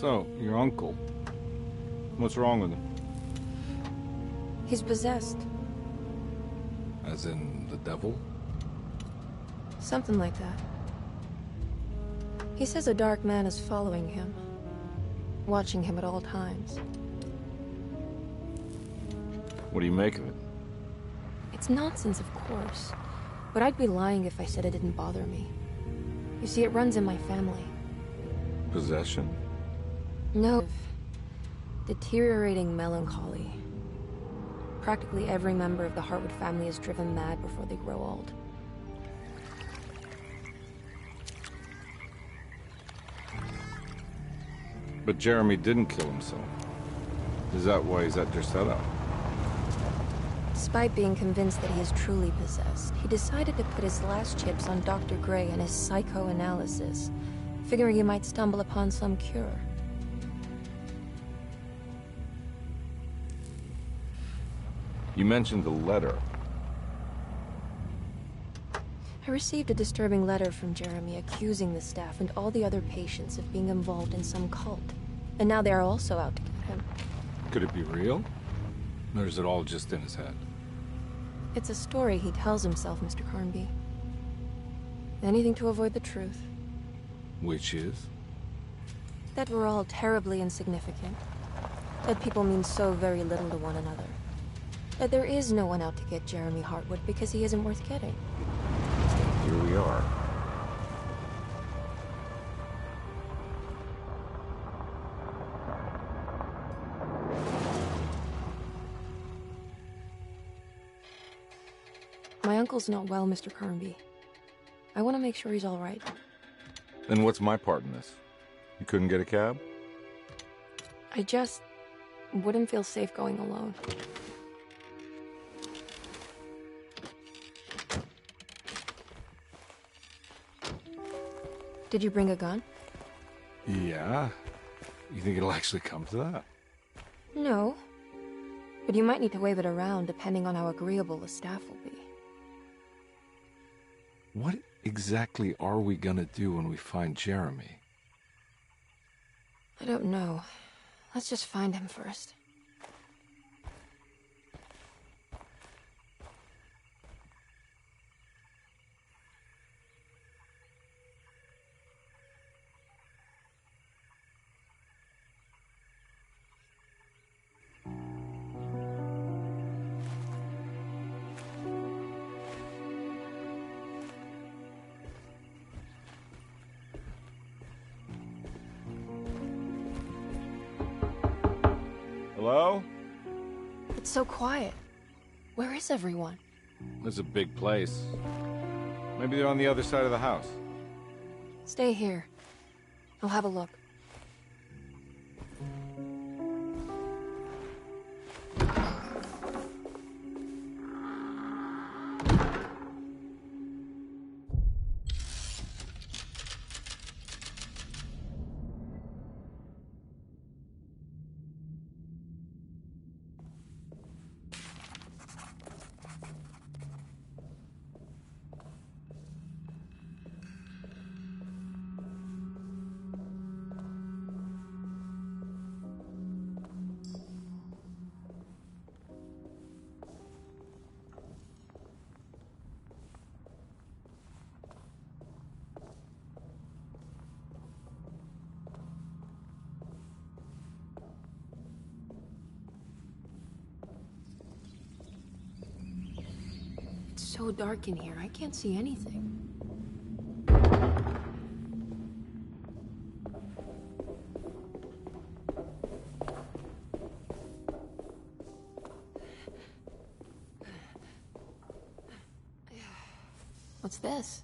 So, your uncle. What's wrong with him? He's possessed. As in the devil? Something like that. He says a dark man is following him, watching him at all times. What do you make of it? It's nonsense, of course. But I'd be lying if I said it didn't bother me. You see, it runs in my family. Possession? No. Deteriorating melancholy. Practically every member of the Hartwood family is driven mad before they grow old. But Jeremy didn't kill himself. Is that why he's at your setup? Despite being convinced that he is truly possessed, he decided to put his last chips on Dr. Gray and his psychoanalysis, figuring he might stumble upon some cure. You mentioned the letter. I received a disturbing letter from Jeremy accusing the staff and all the other patients of being involved in some cult. And now they are also out to get him. Could it be real? Or is it all just in his head? It's a story he tells himself, Mr. Carnby. Anything to avoid the truth. Which is? That we're all terribly insignificant. That people mean so very little to one another. That there is no one out to get Jeremy Hartwood because he isn't worth getting. Here we are. My uncle's not well, Mr. Carnby. I want to make sure he's all right. Then what's my part in this? You couldn't get a cab? I just wouldn't feel safe going alone. Did you bring a gun? Yeah. You think it'll actually come to that? No. But you might need to wave it around depending on how agreeable the staff will be. What exactly are we gonna do when we find Jeremy? I don't know. Let's just find him first. Hello? It's so quiet. Where is everyone? This is a big place. Maybe they're on the other side of the house. Stay here. I'll have a look. It's so dark in here, I can't see anything. What's this?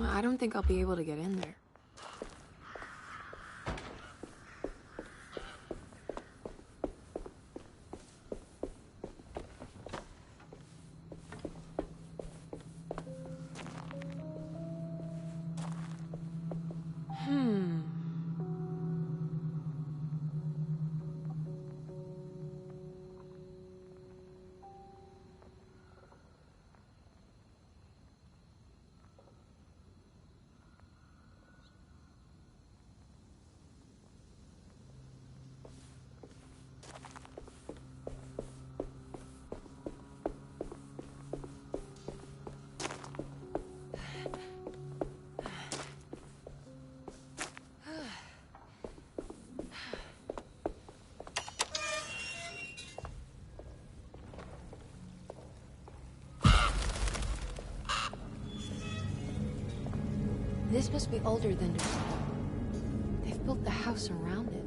I don't think I'll be able to get in there. This must be older than Dusal. They've built the house around it.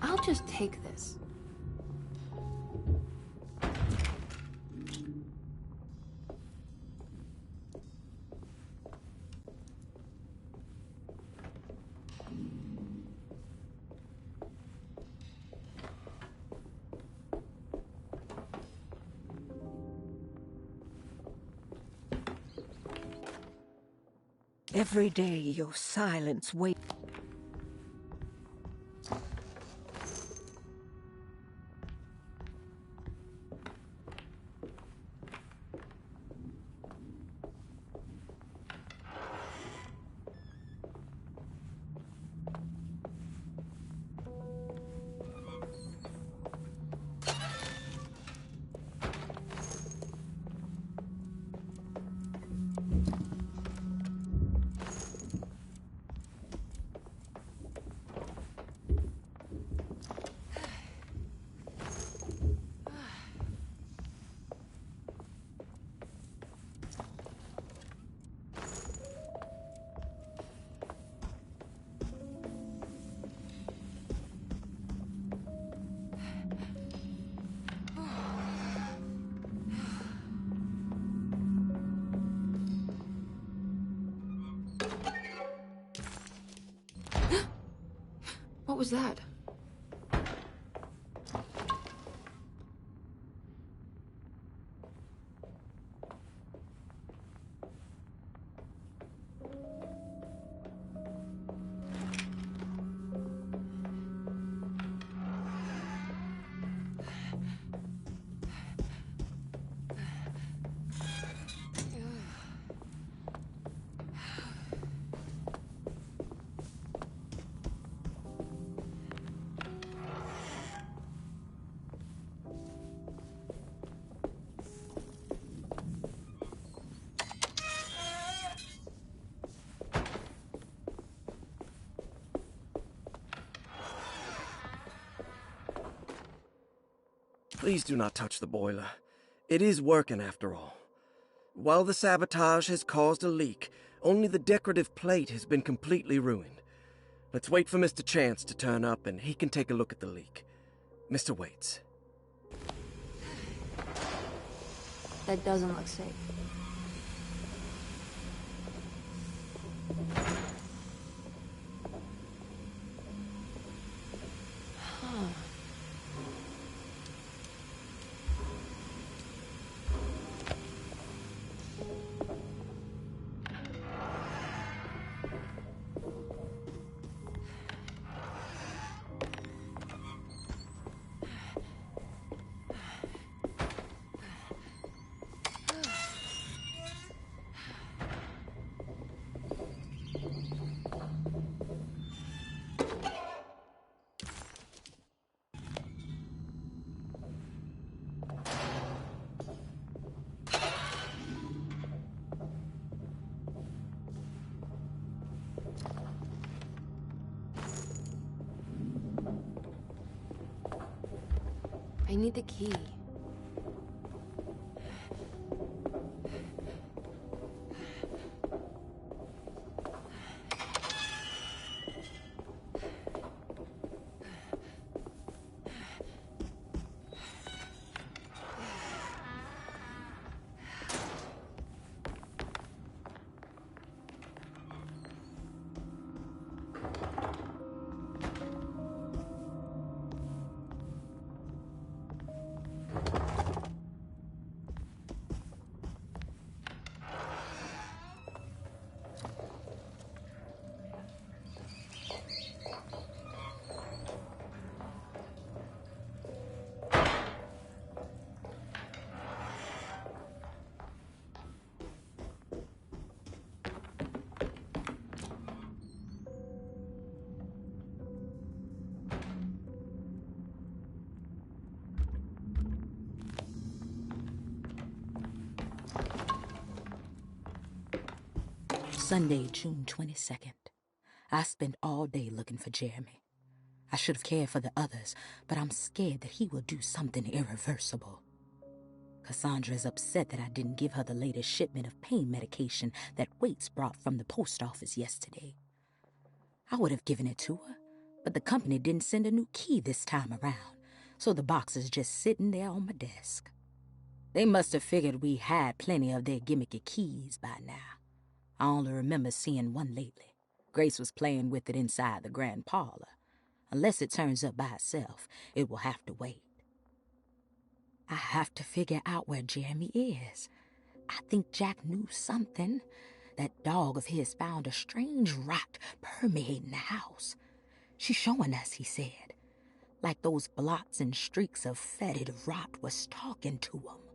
I'll just take this. Every day your silence waits. What was that? Please do not touch the boiler. It is working after all. While the sabotage has caused a leak, only the decorative plate has been completely ruined. Let's wait for Mr. Chance to turn up and he can take a look at the leak. Mr. Waits. That doesn't look safe. I need the key. Sunday, June 22nd. I spent all day looking for Jeremy. I should have cared for the others, but I'm scared that he will do something irreversible. Cassandra is upset that I didn't give her the latest shipment of pain medication that Waits brought from the post office yesterday. I would have given it to her, but the company didn't send a new key this time around, so the box is just sitting there on my desk. They must have figured we had plenty of their gimmicky keys by now. I only remember seeing one lately. Grace was playing with it inside the grand parlor. Unless it turns up by itself, it will have to wait. I have to figure out where Jeremy is. I think Jack knew something. That dog of his found a strange rot permeating the house. She's showing us, he said. Like those blots and streaks of fetid rot was talking to him.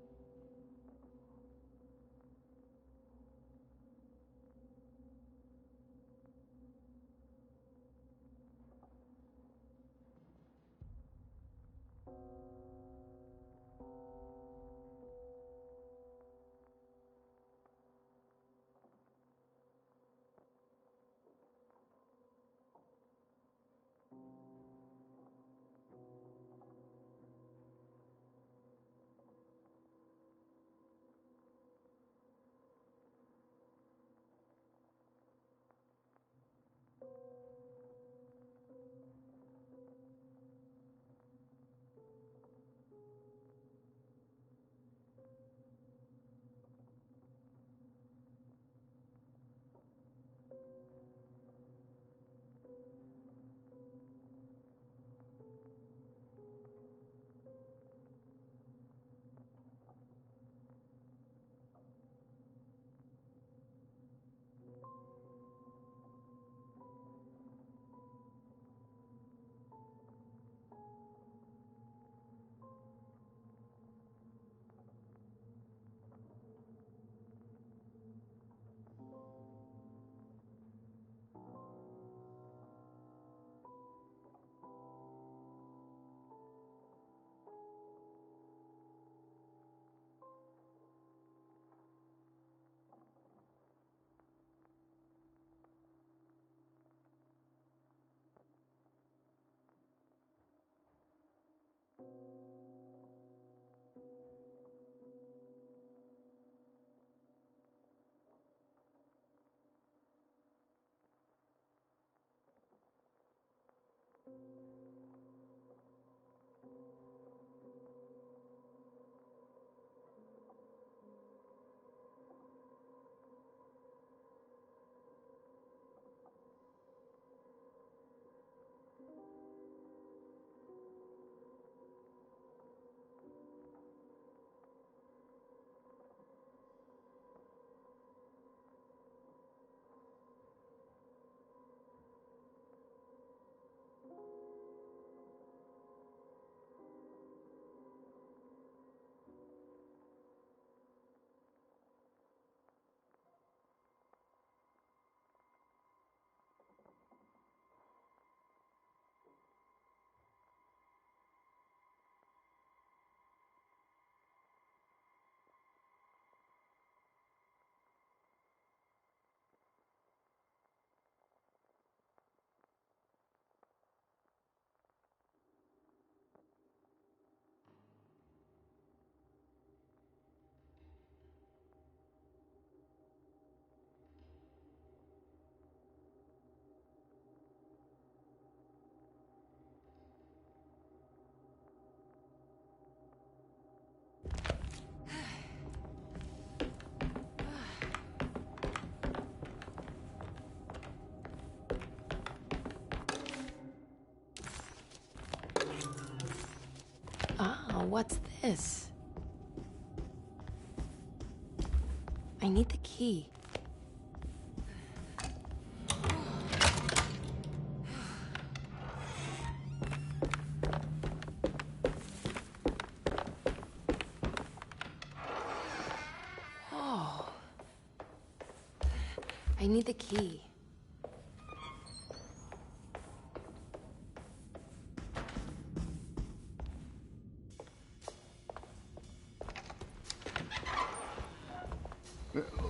what's this? I need the key. I need the key.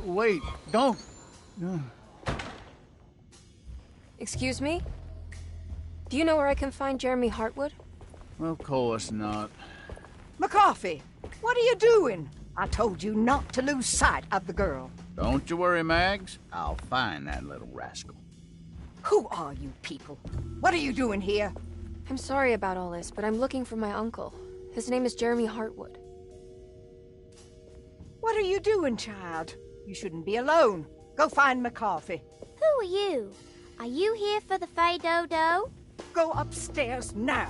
Wait, don't. Excuse me? Do you know where I can find Jeremy Hartwood? Of course not. McCarthy, what are you doing? I told you not to lose sight of the girl. Don't you worry, Mags. I'll find that little rascal. Who are you people? What are you doing here? I'm sorry about all this, but I'm looking for my uncle. His name is Jeremy Hartwood. What are you doing, child? You shouldn't be alone. Go find McCarthy. Who are you? Are you here for the Fay Dodo? Go upstairs now.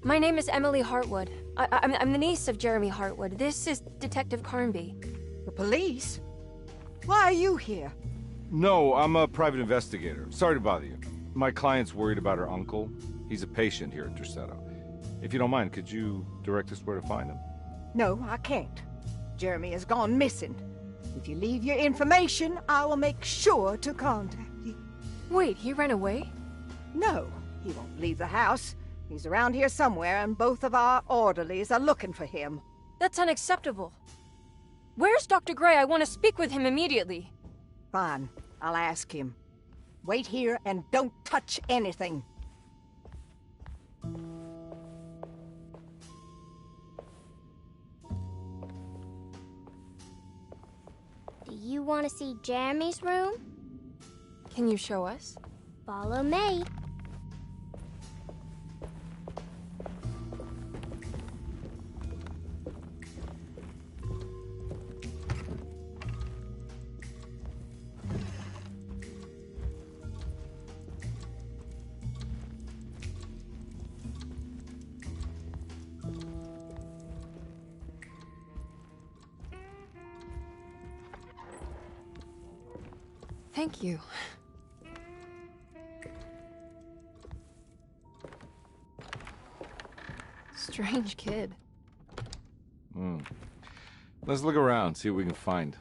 My name is Emily Hartwood. I'm the niece of Jeremy Hartwood. This is Detective Carnby. The police? Why are you here? No, I'm a private investigator. Sorry to bother you. My client's worried about her uncle. He's a patient here at Derceto. If you don't mind, could you direct us where to find him? No, I can't. Jeremy has gone missing. If you leave your information, I will make sure to contact you. Wait, he ran away? No, he won't leave the house. He's around here somewhere, and both of our orderlies are looking for him. That's unacceptable. Where's Dr. Gray? I want to speak with him immediately. Fine, I'll ask him. Wait here and don't touch anything. Do you want to see Jeremy's room? Can you show us? Follow me. Thank you. Strange kid. Let's look around, see what we can find.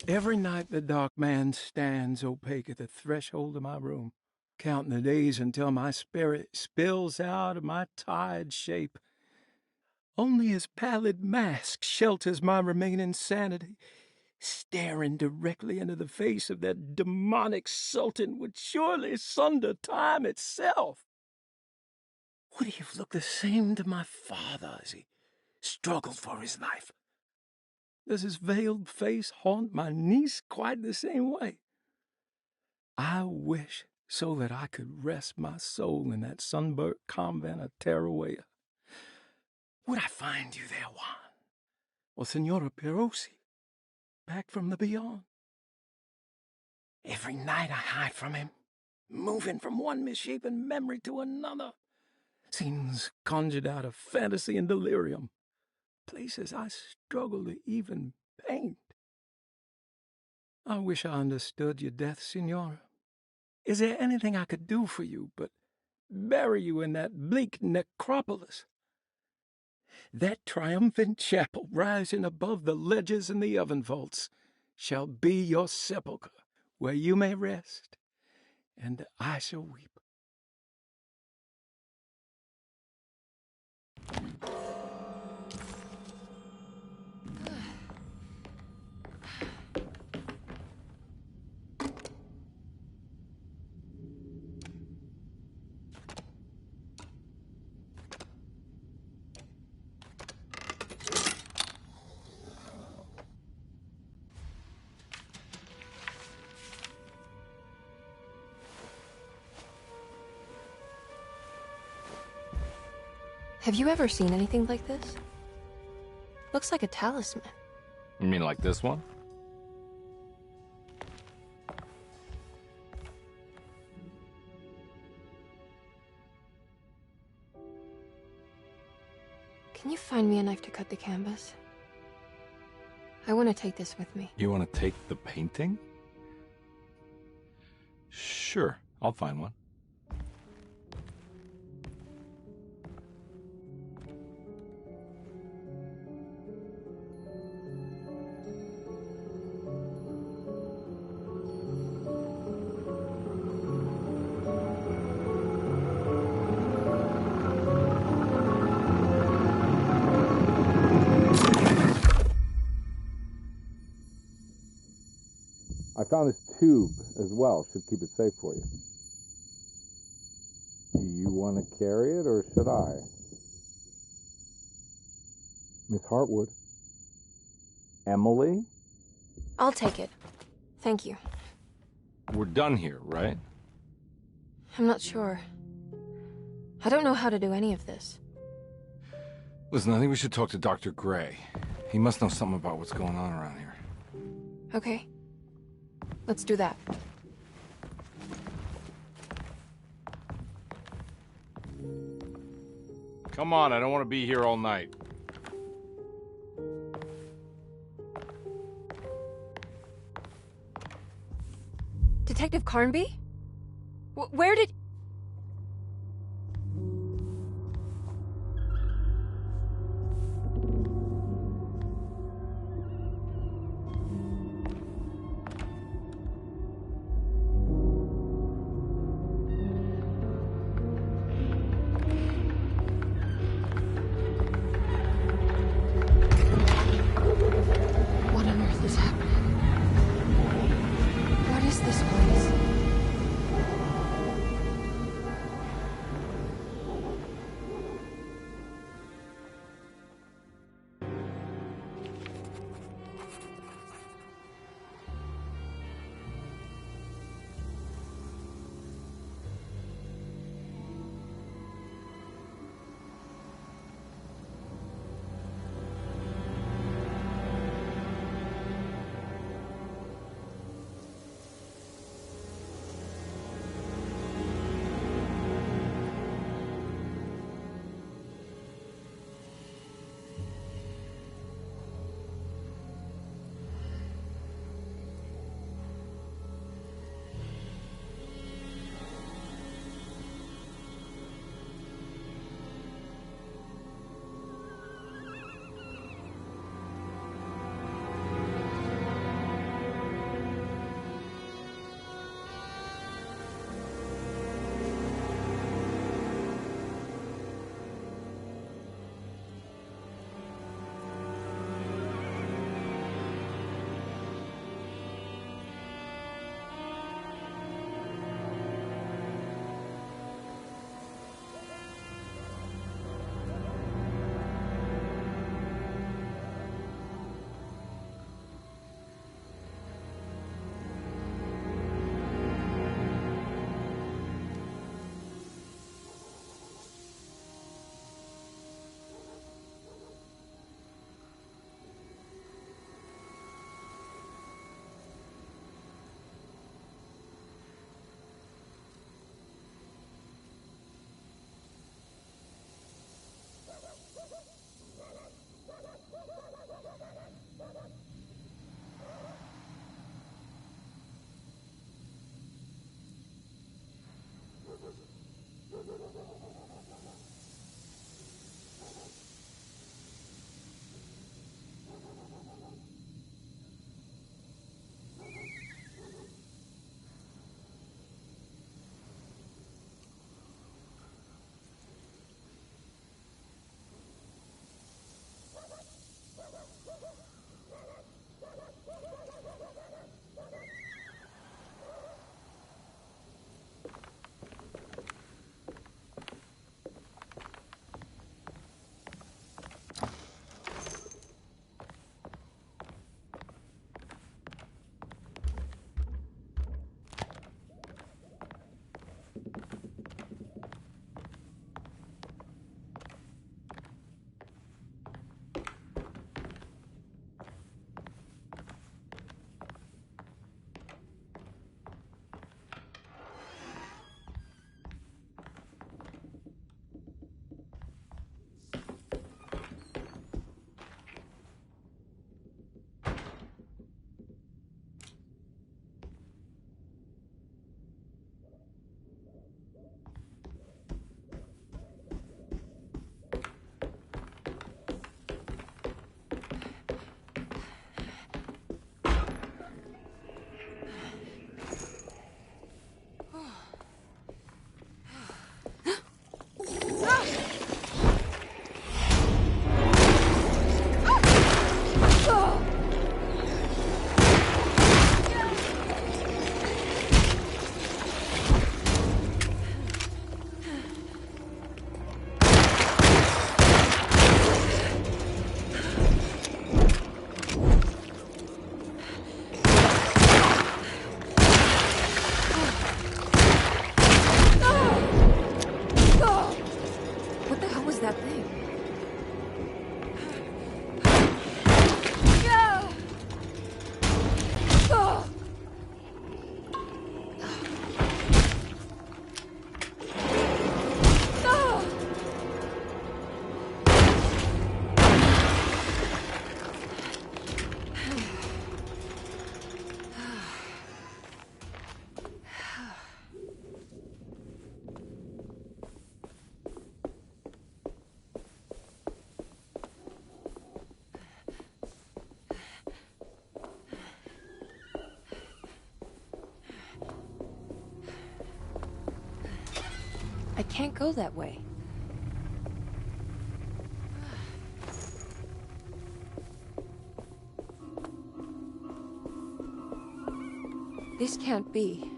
Every night the dark man stands opaque at the threshold of my room, counting the days until my spirit spills out of my tired shape. Only his pallid mask shelters my remaining sanity. Staring directly into the face of that demonic sultan would surely sunder time itself. Would he have looked the same to my father as he struggled for his life? Does his veiled face haunt my niece quite the same way? I wish so that I could rest my soul in that sunburnt convent of Terrawea. Would I find you there, Juan? Or Senora Perosi, back from the beyond? Every night I hide from him, moving from one misshapen memory to another. Scenes conjured out of fantasy and delirium. Places I struggle to even paint. I wish I understood your death, Senora. Is there anything I could do for you but bury you in that bleak necropolis? That triumphant chapel rising above the ledges and the oven vaults shall be your sepulchre, where you may rest, and I shall weep. Have you ever seen anything like this? Looks like a talisman. You mean like this one? Can you find me a knife to cut the canvas? I want to take this with me. You want to take the painting? Sure, I'll find one. I found this tube as well. Should keep it safe for you. Do you want to carry it, or should I? Miss Hartwood. Emily? I'll take it. Thank you. We're done here, right? I'm not sure. I don't know how to do any of this. Listen, I think we should talk to Dr. Gray. He must know something about what's going on around here. Okay. Let's do that. Come on, I don't want to be here all night. Detective Carnby? Where did... What on earth is happening? What is this place? can't go that way. This can't be.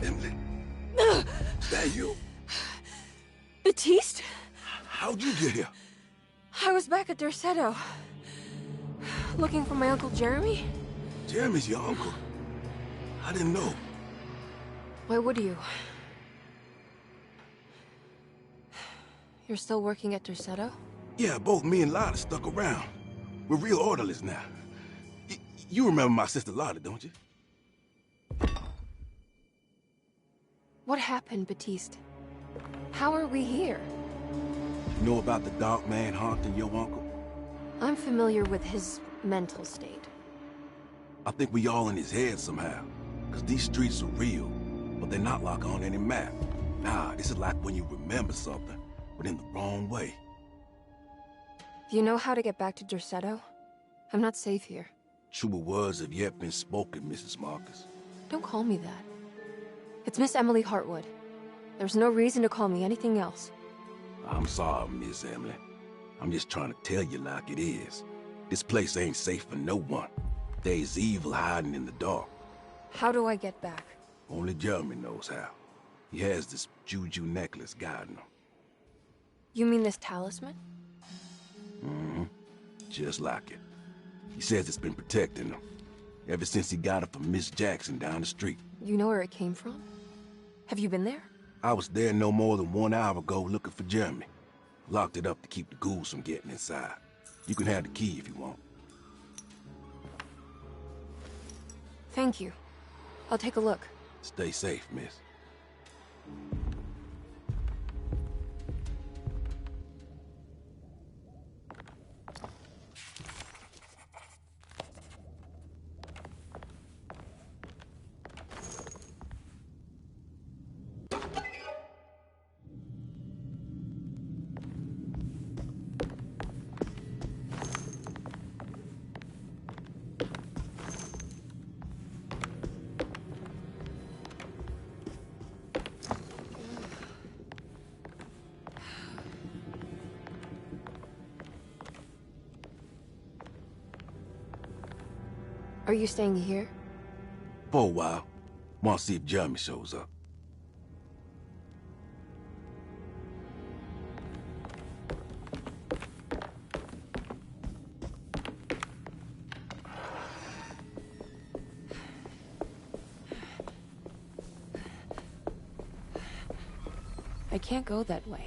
Emily, is that you? Baptiste? How'd you get here? I was back at Derceto. Looking for my Uncle Jeremy? Jeremy's your uncle. I didn't know. Why would you? You're still working at Derceto? Yeah, both me and Lotta stuck around. We're real orderlies now. You remember my sister Lotta, don't you? What happened, Baptiste? How are we here? You know about the dark man haunting your uncle? I'm familiar with his mental state. I think we all in his head somehow. Because these streets are real, but they're not like on any map. Nah, this is like when you remember something, but in the wrong way. Do you know how to get back to Derceto? I'm not safe here. Truer words have yet been spoken, Mrs. Marcus. Don't call me that. It's Miss Emily Hartwood. There's no reason to call me anything else. I'm sorry, Miss Emily. I'm just trying to tell you like it is. This place ain't safe for no one. There's evil hiding in the dark. How do I get back? Only Jeremy knows how. He has this juju necklace guiding him. You mean this talisman? Mm-hmm. Just like it. He says it's been protecting him ever since he got it from Miss Jackson down the street. You know where it came from? Have you been there? I was there no more than 1 hour ago looking for Jeremy. Locked it up to keep the ghouls from getting inside. You can have the key if you want. Thank you. I'll take a look. Stay safe, miss. Are you staying here? For a while. Want to see if Jeremy shows up. I can't go that way.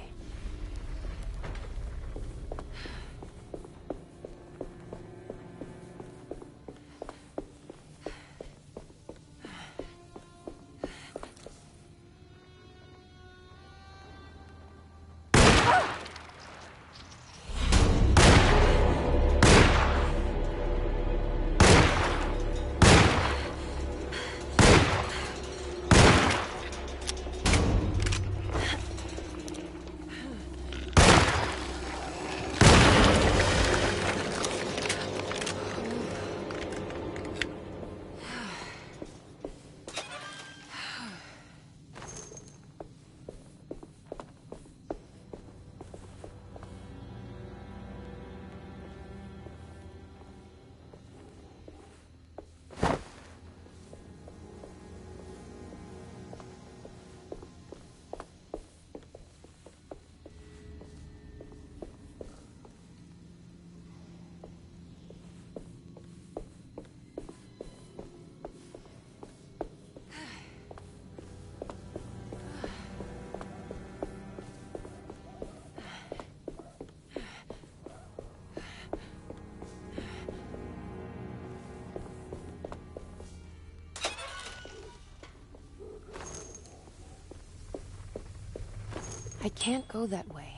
can't go that way.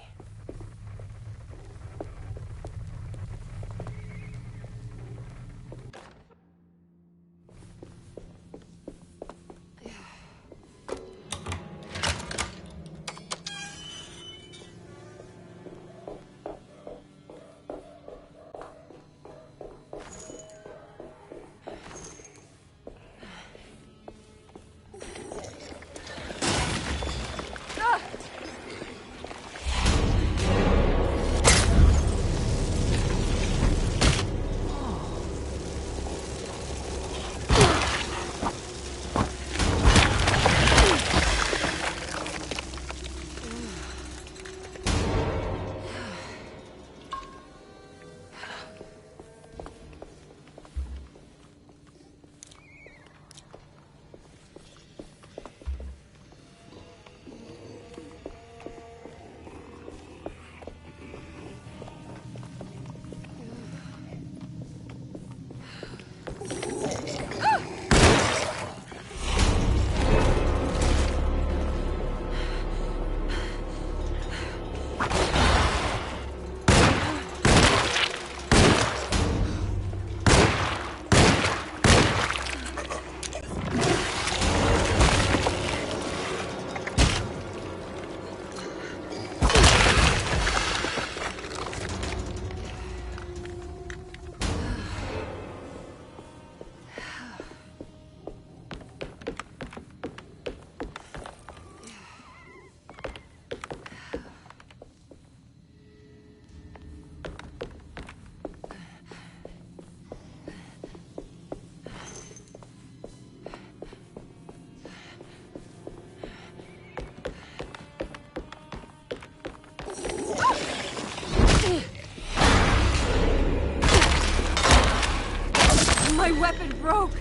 My weapon broke!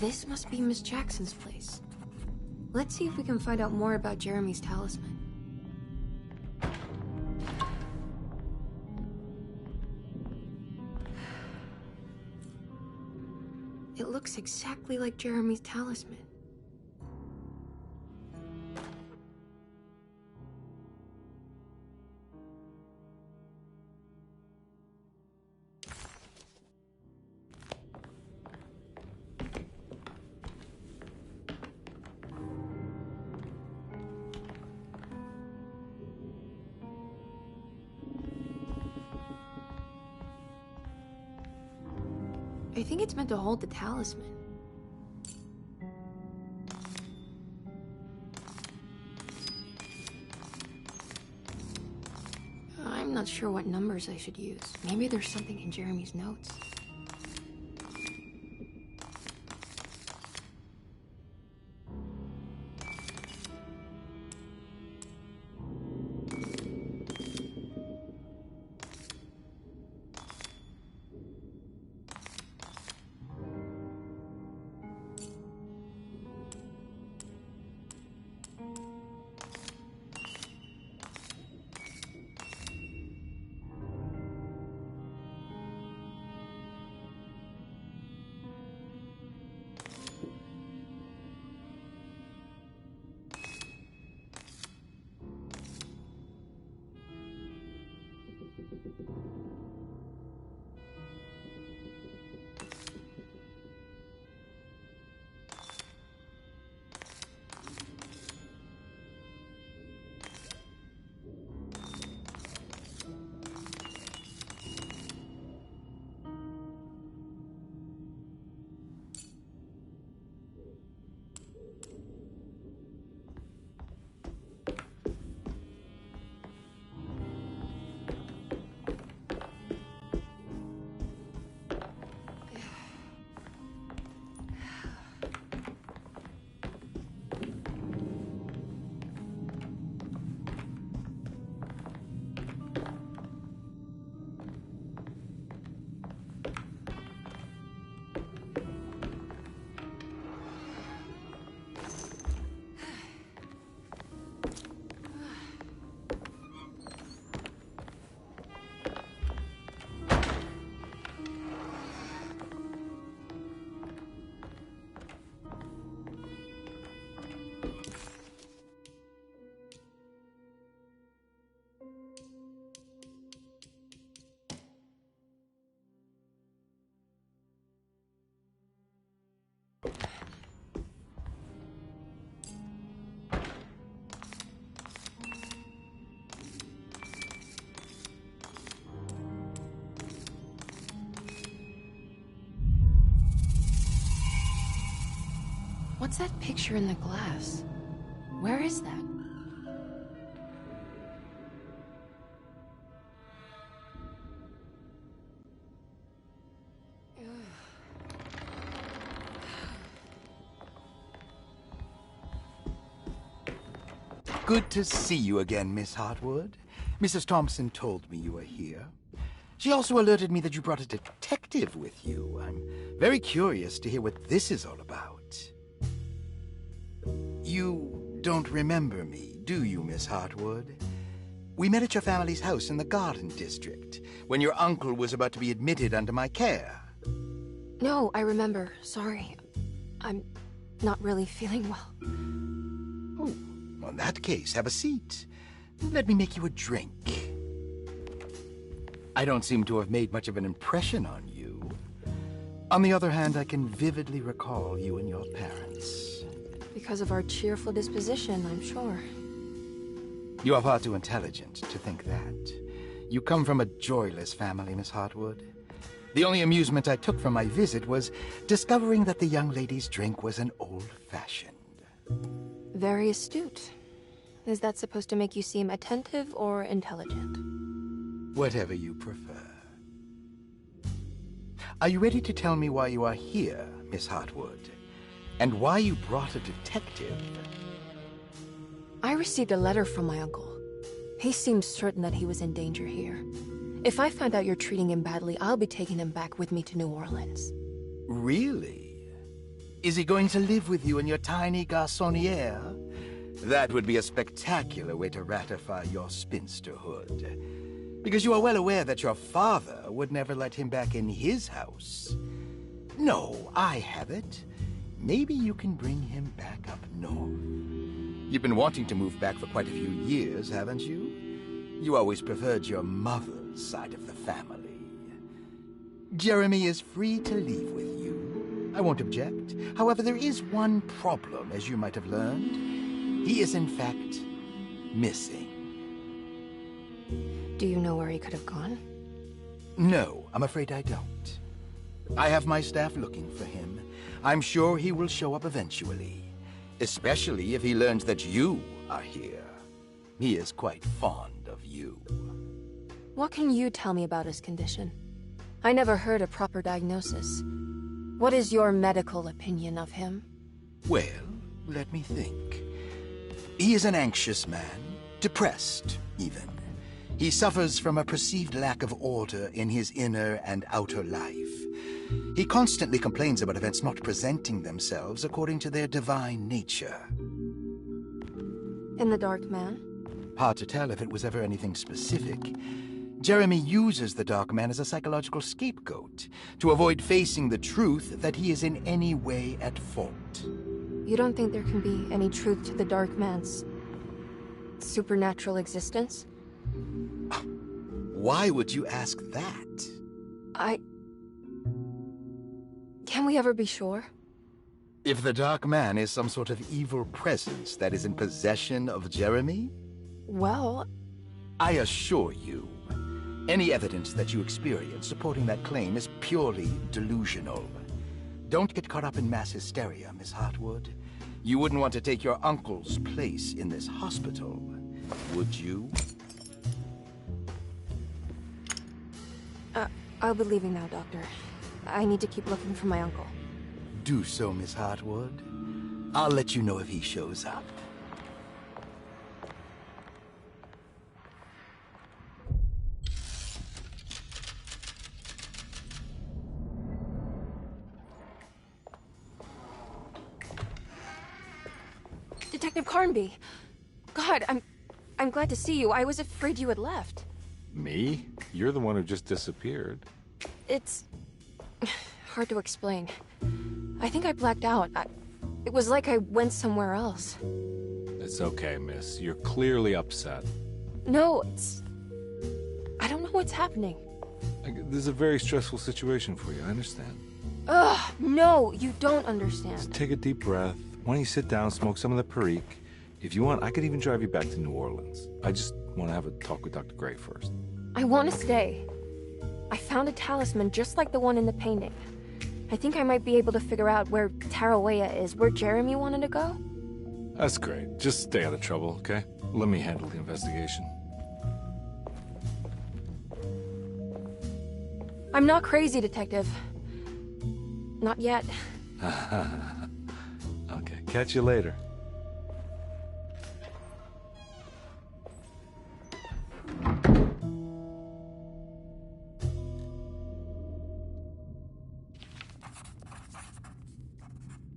This must be Miss Jackson's place. Let's see if we can find out more about Jeremy's talisman. It looks exactly like Jeremy's talisman. I think it's meant to hold the talisman. I'm not sure what numbers I should use. Maybe there's something in Jeremy's notes. What's that picture in the glass? Where is that? Good to see you again, Miss Hartwood. Mrs. Thompson told me you were here. She also alerted me that you brought a detective with you. I'm very curious to hear what this is all about. You don't remember me, do you, Miss Hartwood? We met at your family's house in the Garden District, when your uncle was about to be admitted under my care. No, I remember. Sorry. I'm not really feeling well. Oh, well, in that case, have a seat. Let me make you a drink. I don't seem to have made much of an impression on you. On the other hand, I can vividly recall you and your parents. Because of our cheerful disposition, I'm sure. You are far too intelligent to think that. You come from a joyless family, Miss Hartwood. The only amusement I took from my visit was discovering that the young lady's drink was an old-fashioned. Very astute. Is that supposed to make you seem attentive or intelligent? Whatever you prefer. Are you ready to tell me why you are here, Miss Hartwood? And why you brought a detective? I received a letter from my uncle. He seemed certain that he was in danger here. If I find out you're treating him badly, I'll be taking him back with me to New Orleans. Really? Is he going to live with you in your tiny garçonniere? That would be a spectacular way to ratify your spinsterhood. Because you are well aware that your father would never let him back in his house. No, I have it. Maybe you can bring him back up north. You've been wanting to move back for quite a few years, haven't you? You always preferred your mother's side of the family. Jeremy is free to leave with you. I won't object. However, there is one problem, as you might have learned. He is, in fact, missing. Do you know where he could have gone? No, I'm afraid I don't. I have my staff looking for him. I'm sure he will show up eventually. Especially if he learns that you are here. He is quite fond of you. What can you tell me about his condition? I never heard a proper diagnosis. What is your medical opinion of him? Well, let me think. He is an anxious man, depressed, even. He suffers from a perceived lack of order in his inner and outer life. He constantly complains about events not presenting themselves according to their divine nature. And the Dark Man? Hard to tell if it was ever anything specific. Jeremy uses the Dark Man as a psychological scapegoat to avoid facing the truth that he is in any way at fault. You don't think there can be any truth to the Dark Man's supernatural existence? Why would you ask that? Can we ever be sure? If the Dark Man is some sort of evil presence that is in possession of Jeremy? Well... I assure you, any evidence that you experience supporting that claim is purely delusional. Don't get caught up in mass hysteria, Miss Hartwood. You wouldn't want to take your uncle's place in this hospital, would you? I'll be leaving now, Doctor. I need to keep looking for my uncle. Do so, Miss Hartwood. I'll let you know if he shows up. Detective Carnby! God, I'm glad to see you. I was afraid you had left. Me? You're the one who just disappeared. It's... hard to explain. I think I blacked out. It was like I went somewhere else. It's okay, miss. You're clearly upset. No, it's... I don't know what's happening. This is a very stressful situation for you, I understand. Ugh, no, you don't understand. Just take a deep breath. Why don't you sit down, smoke some of the Perique? If you want, I could even drive you back to New Orleans. I just want to have a talk with Dr. Gray first. I want to stay. I found a talisman just like the one in the painting. I think I might be able to figure out where Tarawea is, where Jeremy wanted to go. That's great. Just stay out of trouble, okay? Let me handle the investigation. I'm not crazy, Detective. Not yet. Okay, catch you later.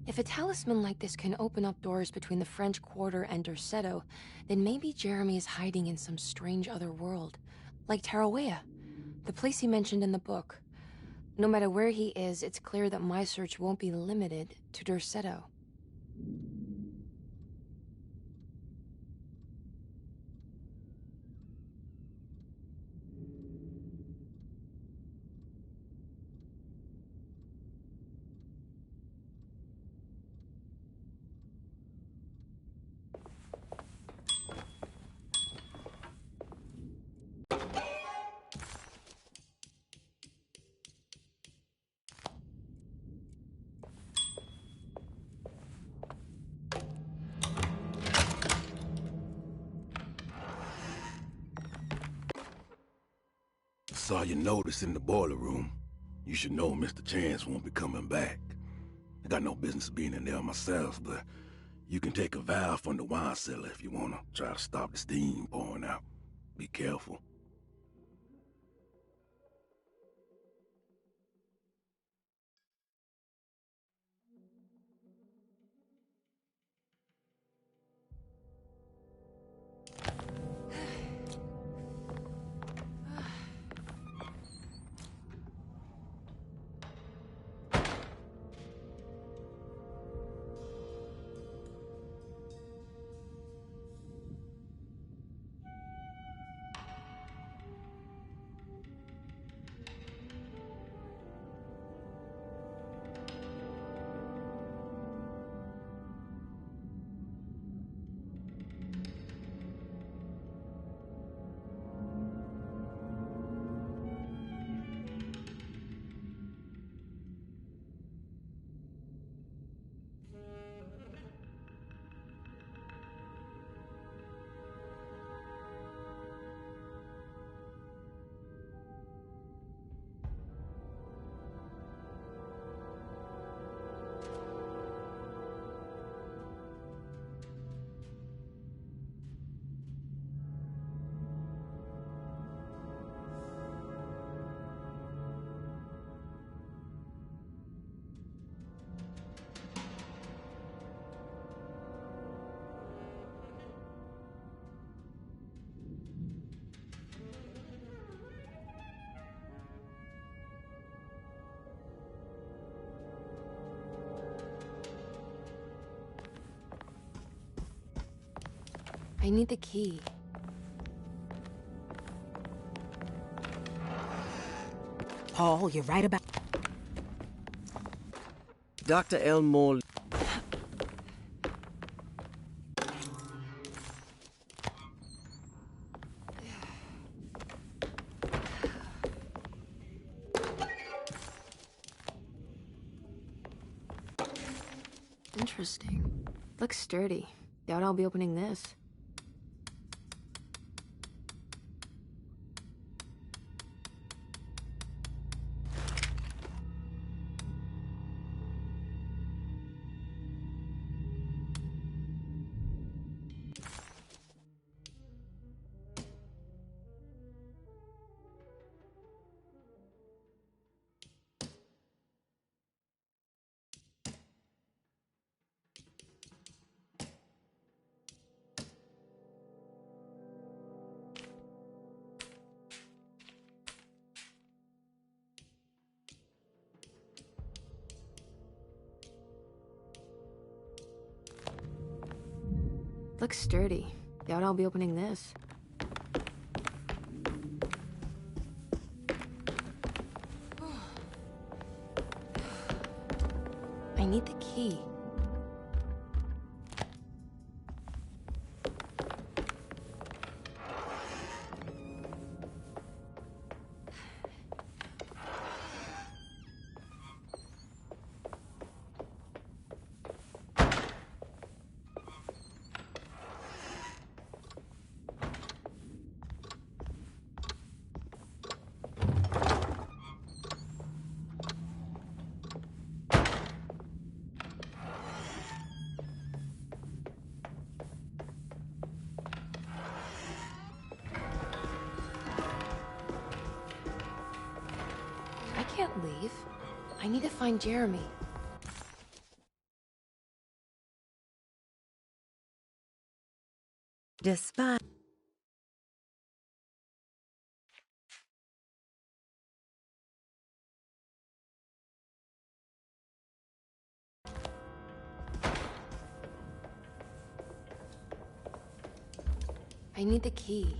If a talisman like this can open up doors between the French Quarter and Derceto, then maybe Jeremy is hiding in some strange other world. Like Tarawea, the place he mentioned in the book. No matter where he is, it's clear that my search won't be limited to Derceto. Saw your notice in the boiler room. You should know Mr. Chance won't be coming back. I got no business being in there myself, but you can take a valve from the wine cellar if you want to try to stop the steam pouring out. Be careful. I need the key. Paul, you're right about... Dr. Elmore... Interesting. Looks sturdy. Doubt I'll be opening this. Looks sturdy. Doubt I'll be opening this. I need the key. I can't leave. I need to find Jeremy. Despite... I need the key.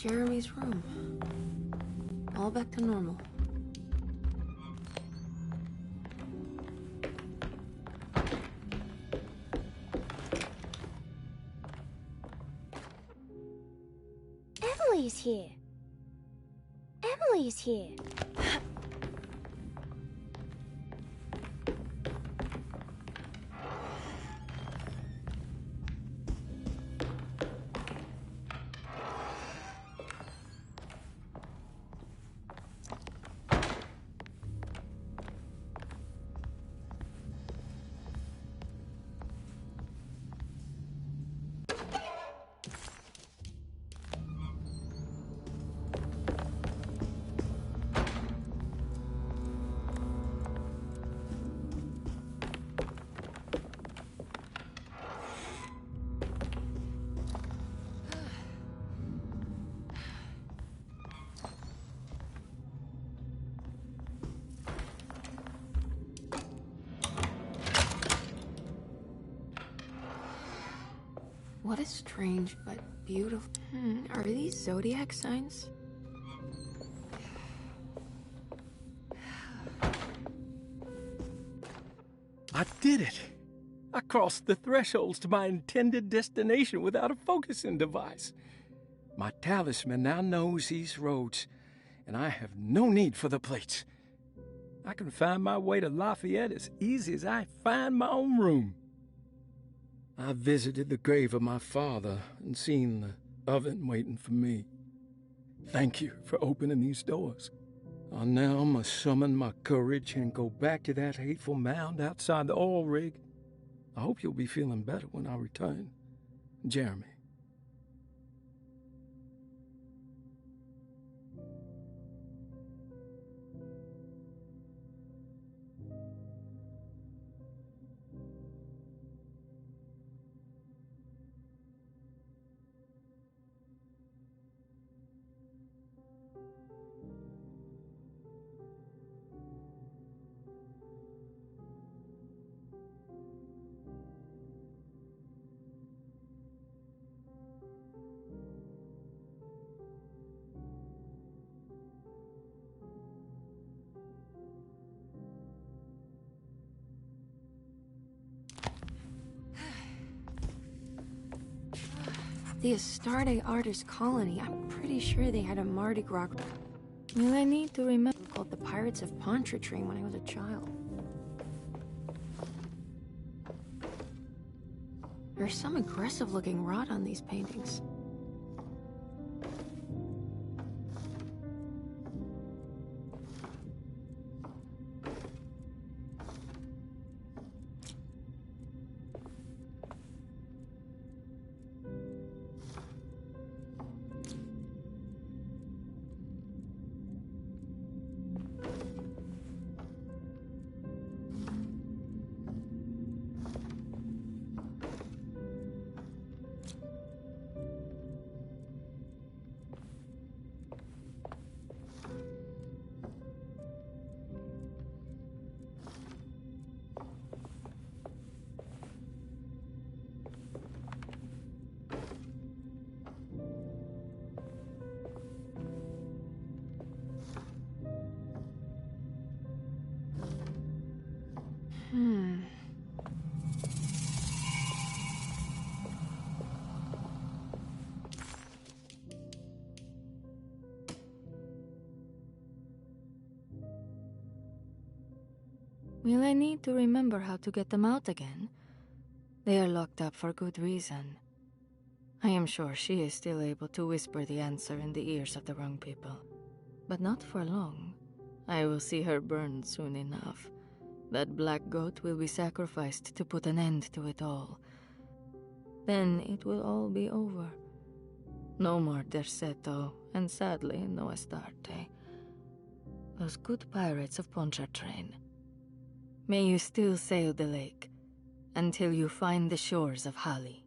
Jeremy's room. All back to normal. Emily's here. Emily's here. What a strange but beautiful... are these zodiac signs? I did it! I crossed the thresholds to my intended destination without a focusing device. My talisman now knows these roads, and I have no need for the plates. I can find my way to Lafayette as easy as I find my own room. I visited the grave of my father and seen the oven waiting for me. Thank you for opening these doors. I now must summon my courage and go back to that hateful mound outside the oil rig. I hope you'll be feeling better when I return. Jeremy. The Astarte Artist Colony. I'm pretty sure they had a Mardi Gras. Well, I need to remember called the Pirates of Pontchartrain when I was a child. There's some aggressive-looking rot on these paintings. Will I need to remember how to get them out again? They are locked up for good reason. I am sure she is still able to whisper the answer in the ears of the wrong people. But not for long. I will see her burned soon enough. That black goat will be sacrificed to put an end to it all. Then it will all be over. No more Derceto, and sadly, no Astarte. Those good pirates of Pontchartrain. May you still sail the lake, until you find the shores of Hali.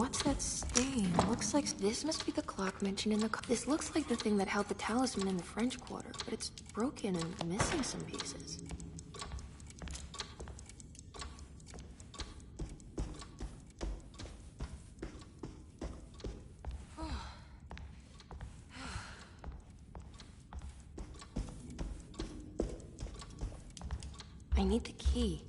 what's that stain? Looks like this must be the clock mentioned in the... This looks like the thing that held the talisman in the French Quarter, but it's broken and missing some pieces. I need the key.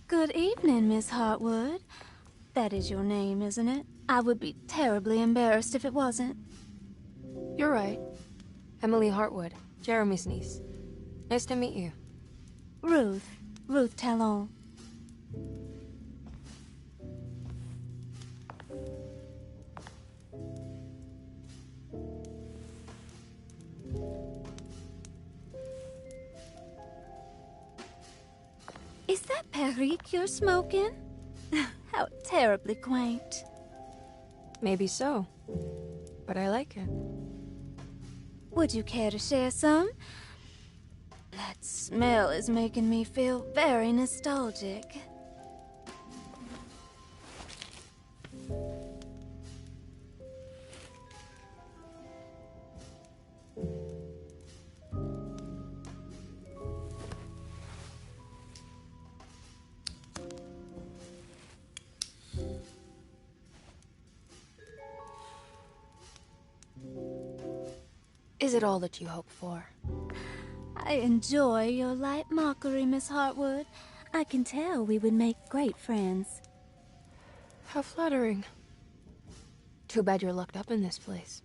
Good evening, Miss Hartwood. That is your name, isn't it? I would be terribly embarrassed if it wasn't. You're right. Emily Hartwood, Jeremy's niece. Nice to meet you. Ruth Talon. Is that Perique you're smoking? How terribly quaint. Maybe so, but I like it. Would you care to share some? That smell is making me feel very nostalgic. Is it all that you hope for? I enjoy your light mockery, Miss Hartwood. I can tell we would make great friends. How flattering. Too bad you're locked up in this place.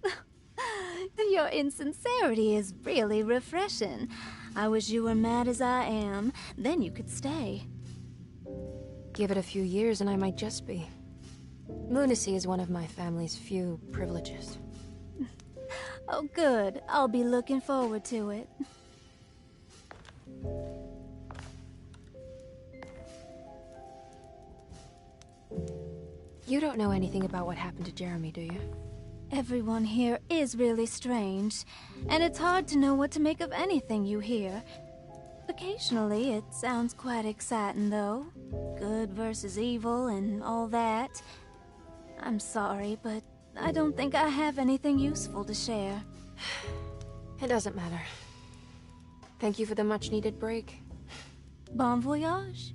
Your insincerity is really refreshing. I wish you were mad as I am. Then you could stay. Give it a few years and I might just be. Lunacy is one of my family's few privileges. Oh, good. I'll be looking forward to it. You don't know anything about what happened to Jeremy, do you? Everyone here is really strange, and it's hard to know what to make of anything you hear. Occasionally, it sounds quite exciting, though. Good versus evil and all that. I'm sorry, but I don't think I have anything useful to share. It doesn't matter. Thank you for the much-needed break. Bon voyage.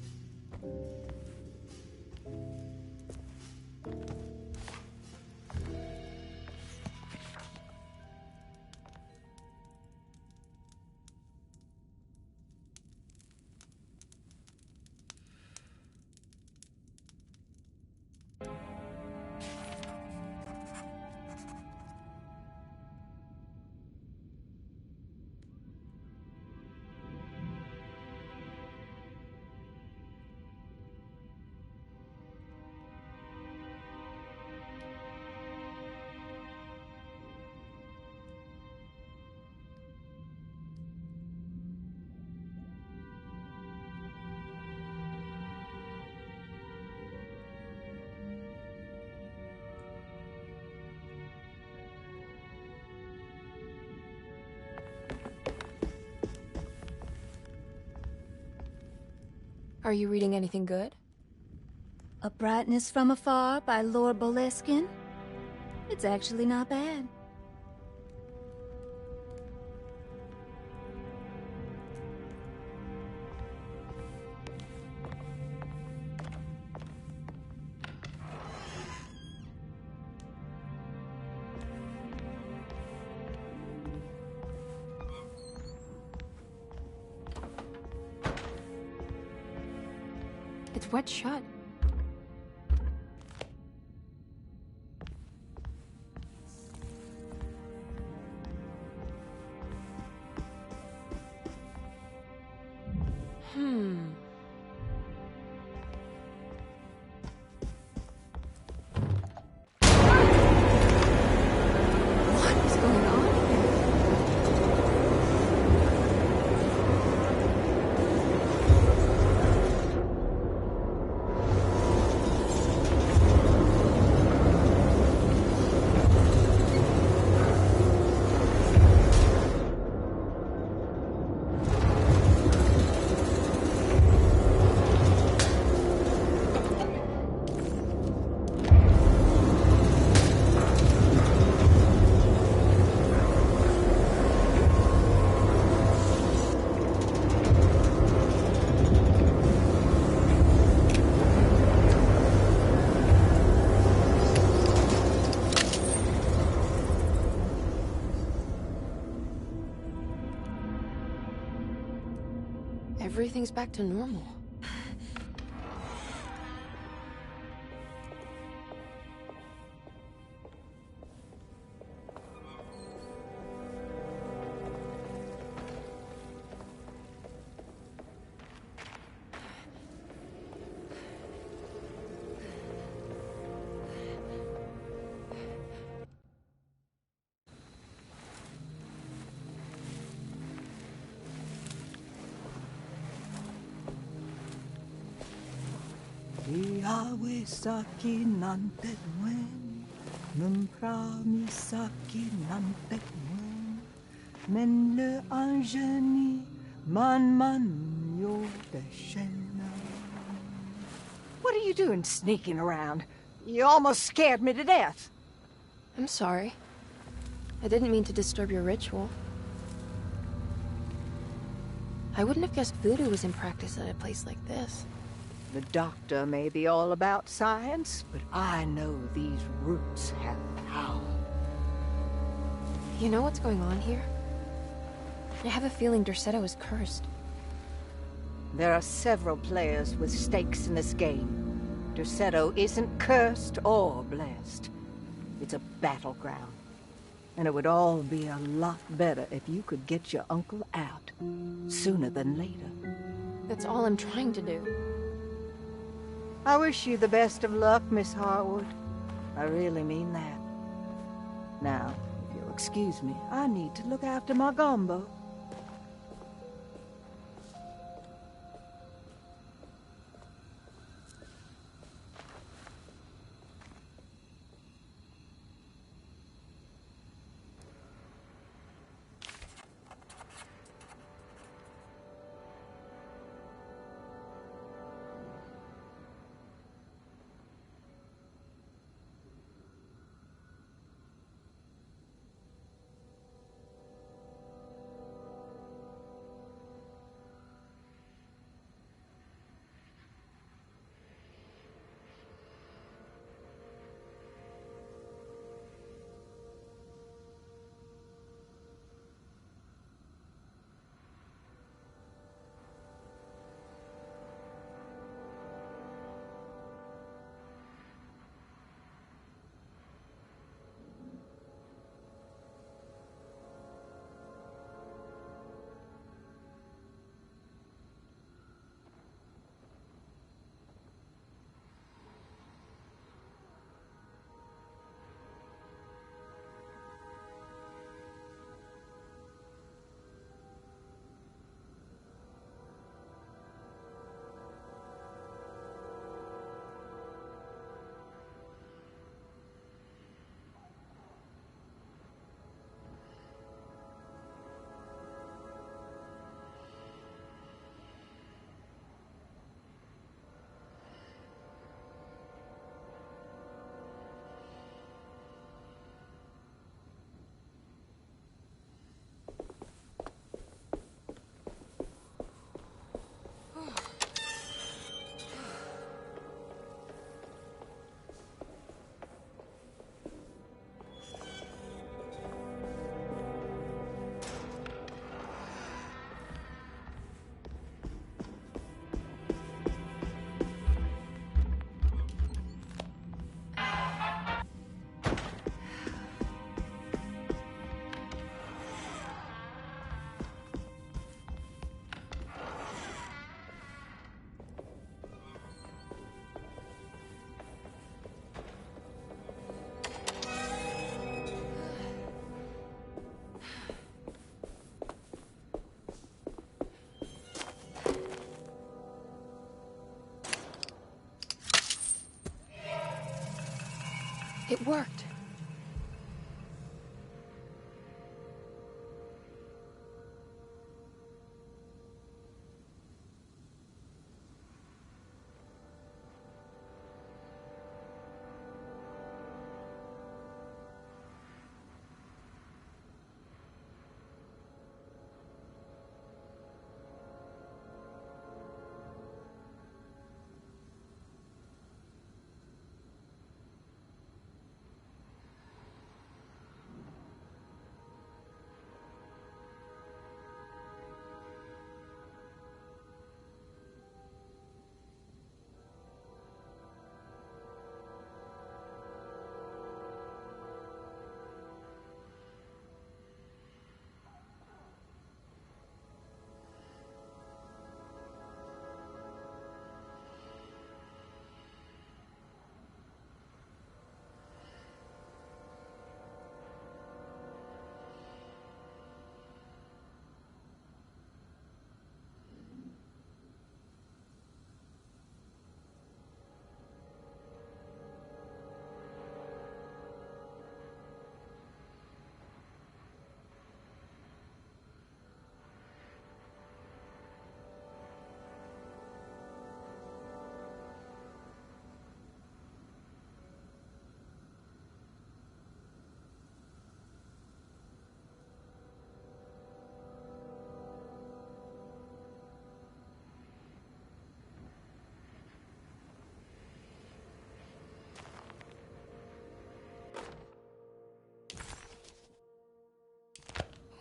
Are you reading anything good? A Brightness from Afar by Lord Boleskine? It's actually not bad. It's wet shut. What is going on here? Everything's back to normal. Yahweh saki nantet wen, memprami saki nantet wen, men le anjeni man yo deshena. What are you doing sneaking around? You almost scared me to death. I'm sorry. I didn't mean to disturb your ritual. I wouldn't have guessed voodoo was in practice at a place like this. The doctor may be all about science, but I know these roots have power. You know what's going on here? I have a feeling Derceto is cursed. There are several players with stakes in this game. Derceto isn't cursed or blessed. It's a battleground. And it would all be a lot better if you could get your uncle out sooner than later. That's all I'm trying to do. I wish you the best of luck, Miss Harwood. I really mean that. Now, if you'll excuse me, I need to look after my gumbo. It worked.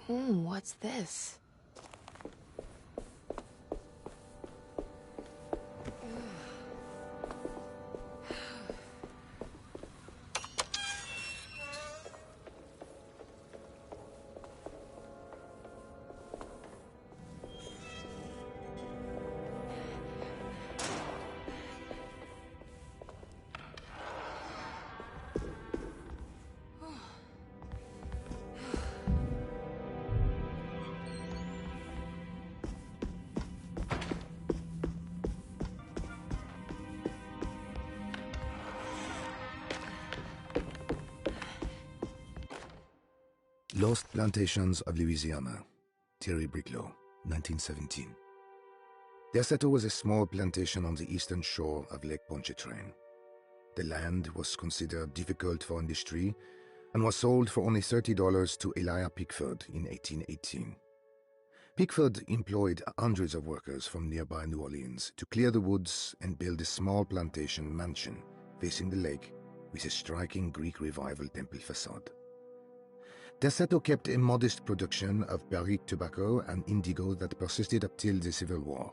What's this? Lost Plantations of Louisiana, Thierry Briclot, 1917. Derceto was a small plantation on the eastern shore of Lake Pontchartrain. The land was considered difficult for industry and was sold for only $30 to Elijah Pickford in 1818. Pickford employed hundreds of workers from nearby New Orleans to clear the woods and build a small plantation mansion facing the lake with a striking Greek Revival temple facade. Derceto kept a modest production of Barrique tobacco and indigo that persisted up till the Civil War.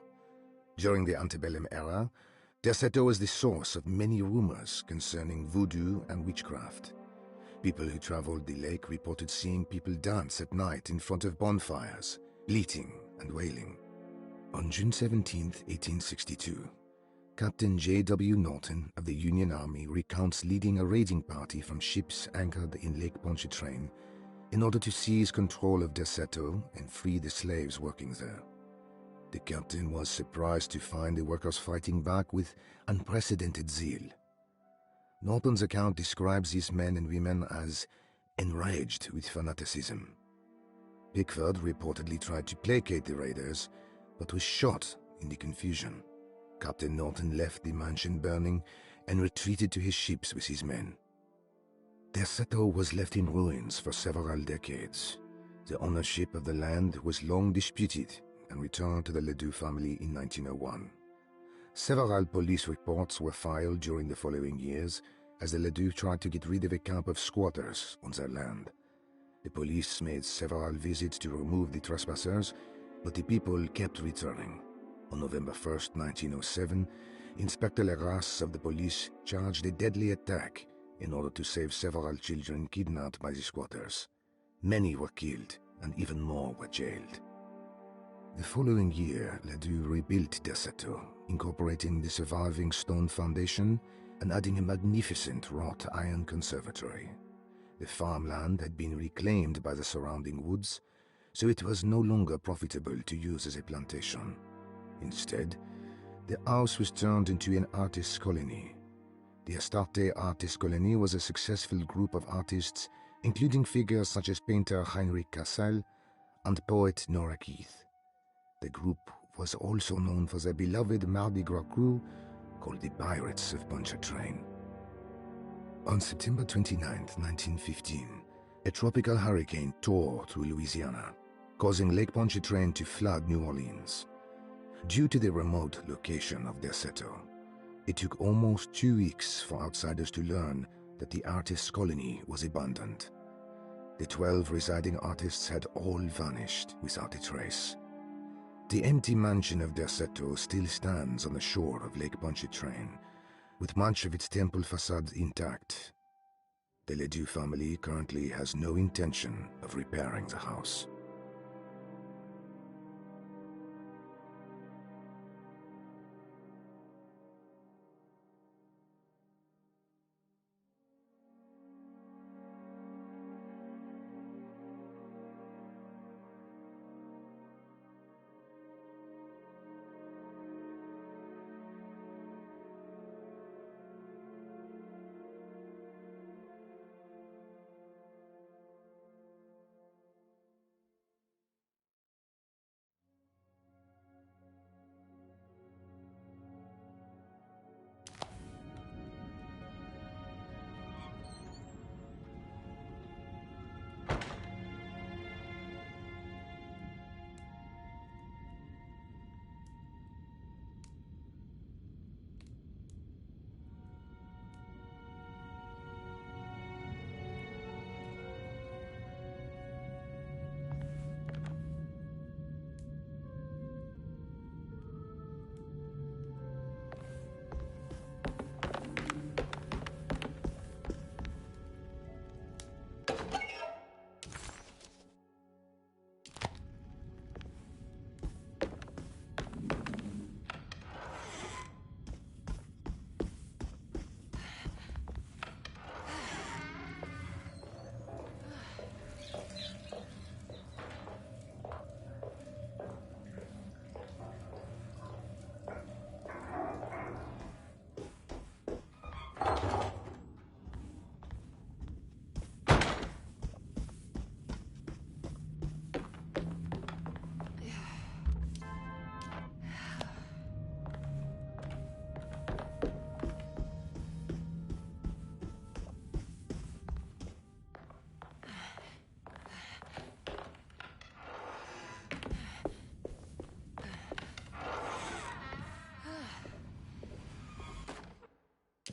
During the antebellum era, Derceto was the source of many rumors concerning voodoo and witchcraft. People who traveled the lake reported seeing people dance at night in front of bonfires, bleating and wailing. On June 17, 1862, Captain J.W. Norton of the Union Army recounts leading a raiding party from ships anchored in Lake Pontchartrain in order to seize control of Derceto and free the slaves working there. The captain was surprised to find the workers fighting back with unprecedented zeal. Norton's account describes these men and women as enraged with fanaticism. Pickford reportedly tried to placate the raiders, but was shot in the confusion. Captain Norton left the mansion burning and retreated to his ships with his men. Derceto was left in ruins for several decades. The ownership of the land was long disputed and returned to the Ledoux family in 1901. Several police reports were filed during the following years as the Ledoux tried to get rid of a camp of squatters on their land. The police made several visits to remove the trespassers, but the people kept returning. On November 1st, 1907, Inspector Legrasse of the police charged a deadly attack in order to save several children kidnapped by the squatters. Many were killed, and even more were jailed. The following year, Ledoux rebuilt Derceto, incorporating the surviving stone foundation and adding a magnificent wrought iron conservatory. The farmland had been reclaimed by the surrounding woods, so it was no longer profitable to use as a plantation. Instead, the house was turned into an artist's colony. The Astarte Artist Colony was a successful group of artists, including figures such as painter Heinrich Cassel and poet Nora Keith. The group was also known for their beloved Mardi Gras crew, called the Pirates of Pontchartrain. On September 29, 1915, a tropical hurricane tore through Louisiana, causing Lake Pontchartrain to flood New Orleans. Due to the remote location of their settle, it took almost 2 weeks for outsiders to learn that the artists' colony was abandoned. The 12 residing artists had all vanished without a trace. The empty mansion of Derceto still stands on the shore of Lake Pontchartrain, with much of its temple facade intact. The Ledoux family currently has no intention of repairing the house.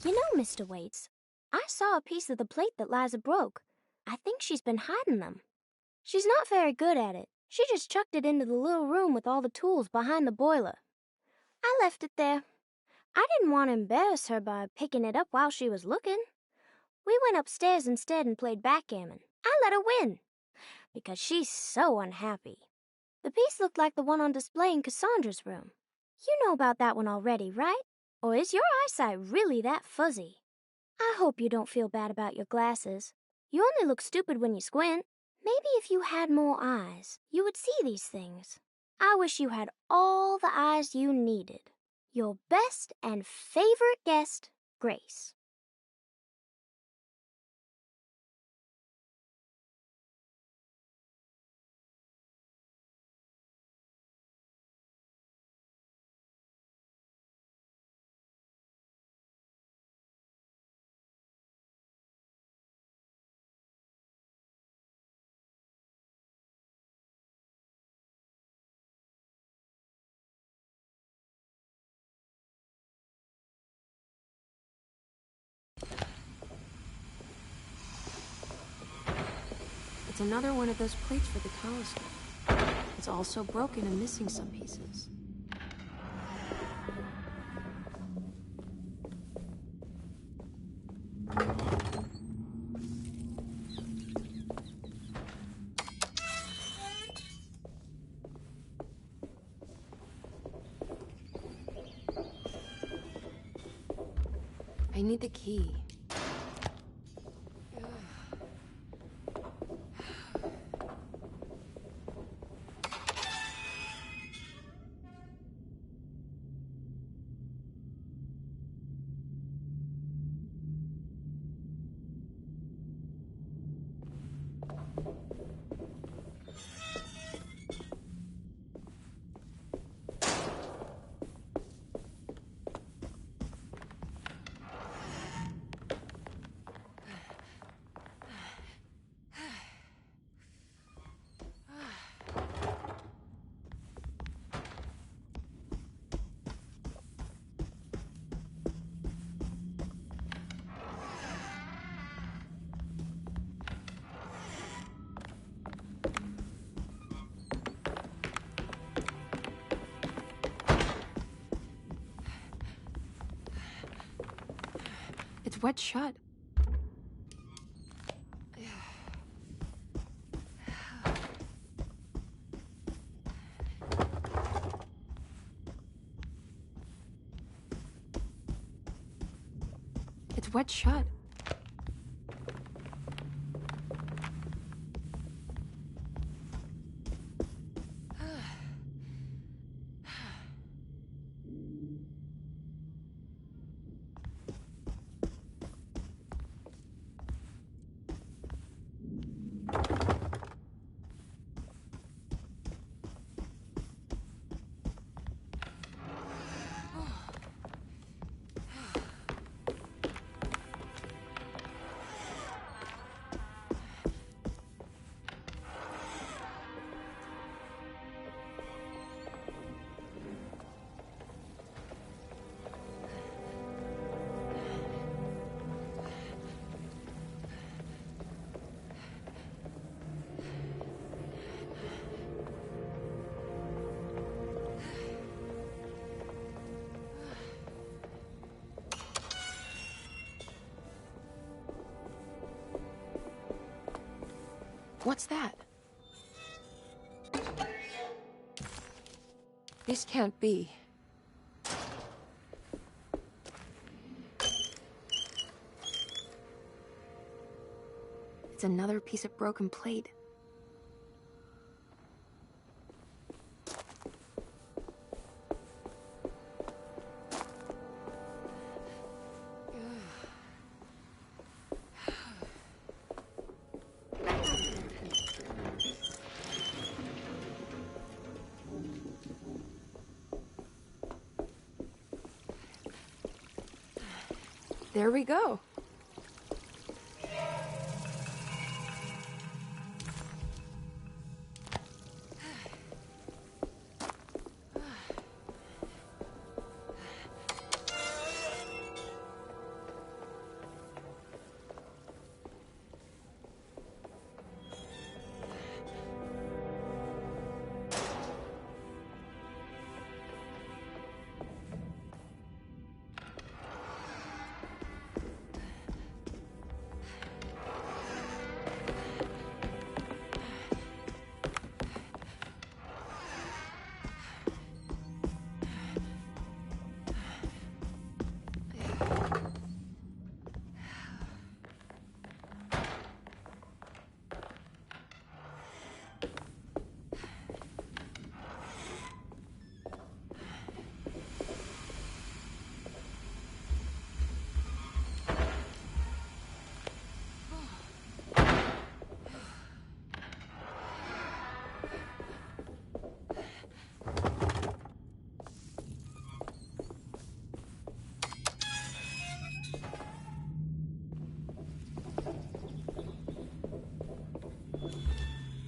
You know, Mr. Waits, I saw a piece of the plate that Liza broke. I think she's been hiding them. She's not very good at it. She just chucked it into the little room with all the tools behind the boiler. I left it there. I didn't want to embarrass her by picking it up while she was looking. We went upstairs instead and played backgammon. I let her win, because she's so unhappy. The piece looked like the one on display in Cassandra's room. You know about that one already, right? Or is your eyesight really that fuzzy? I hope you don't feel bad about your glasses. You only look stupid when you squint. Maybe if you had more eyes, you would see these things. I wish you had all the eyes you needed. Your best and favorite guest, Grace. It's another one of those plates for the telescope. It's also broken and missing some pieces. I need the key. It's wet shut. It's wet shut. What's that? This can't be. It's another piece of broken plate. There we go.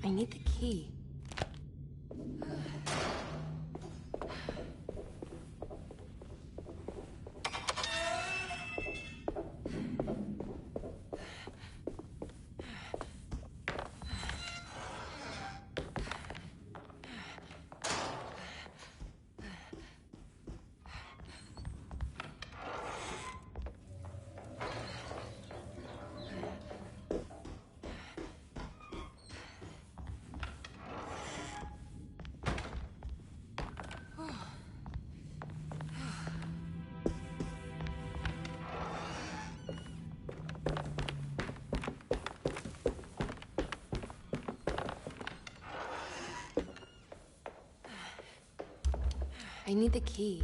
I need the key. I need the key.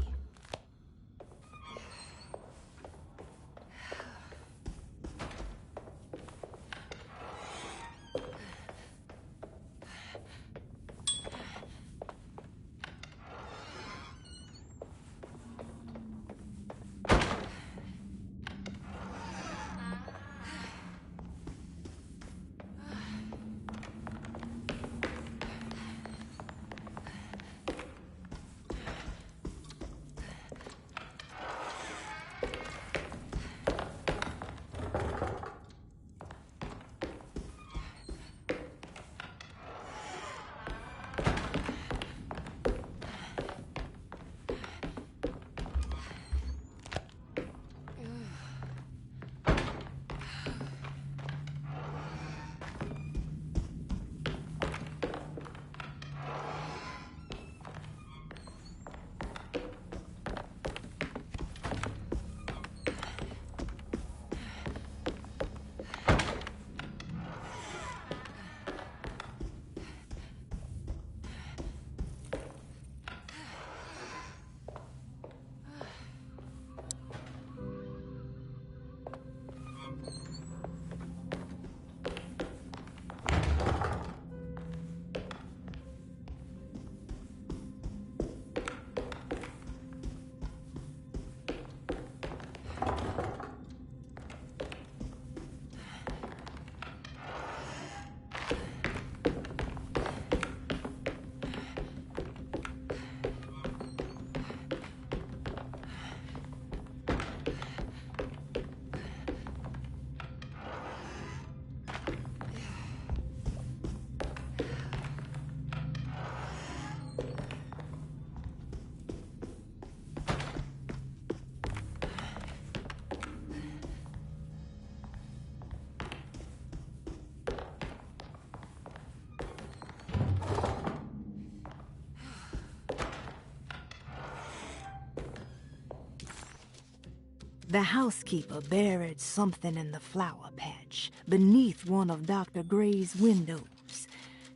The housekeeper buried something in the flower patch, beneath one of Dr. Gray's windows.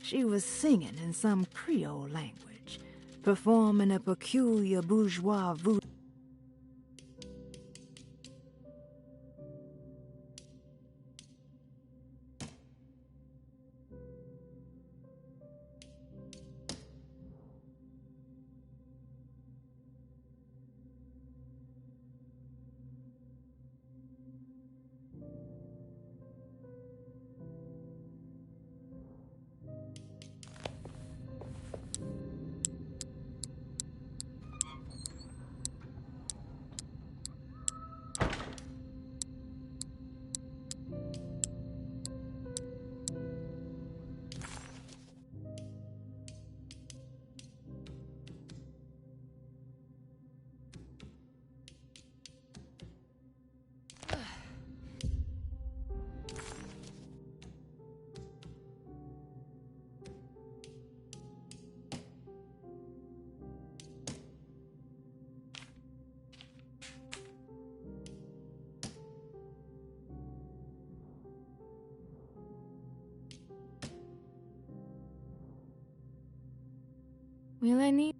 She was singing in some Creole language, performing a peculiar bourgeois voodoo. Will I need...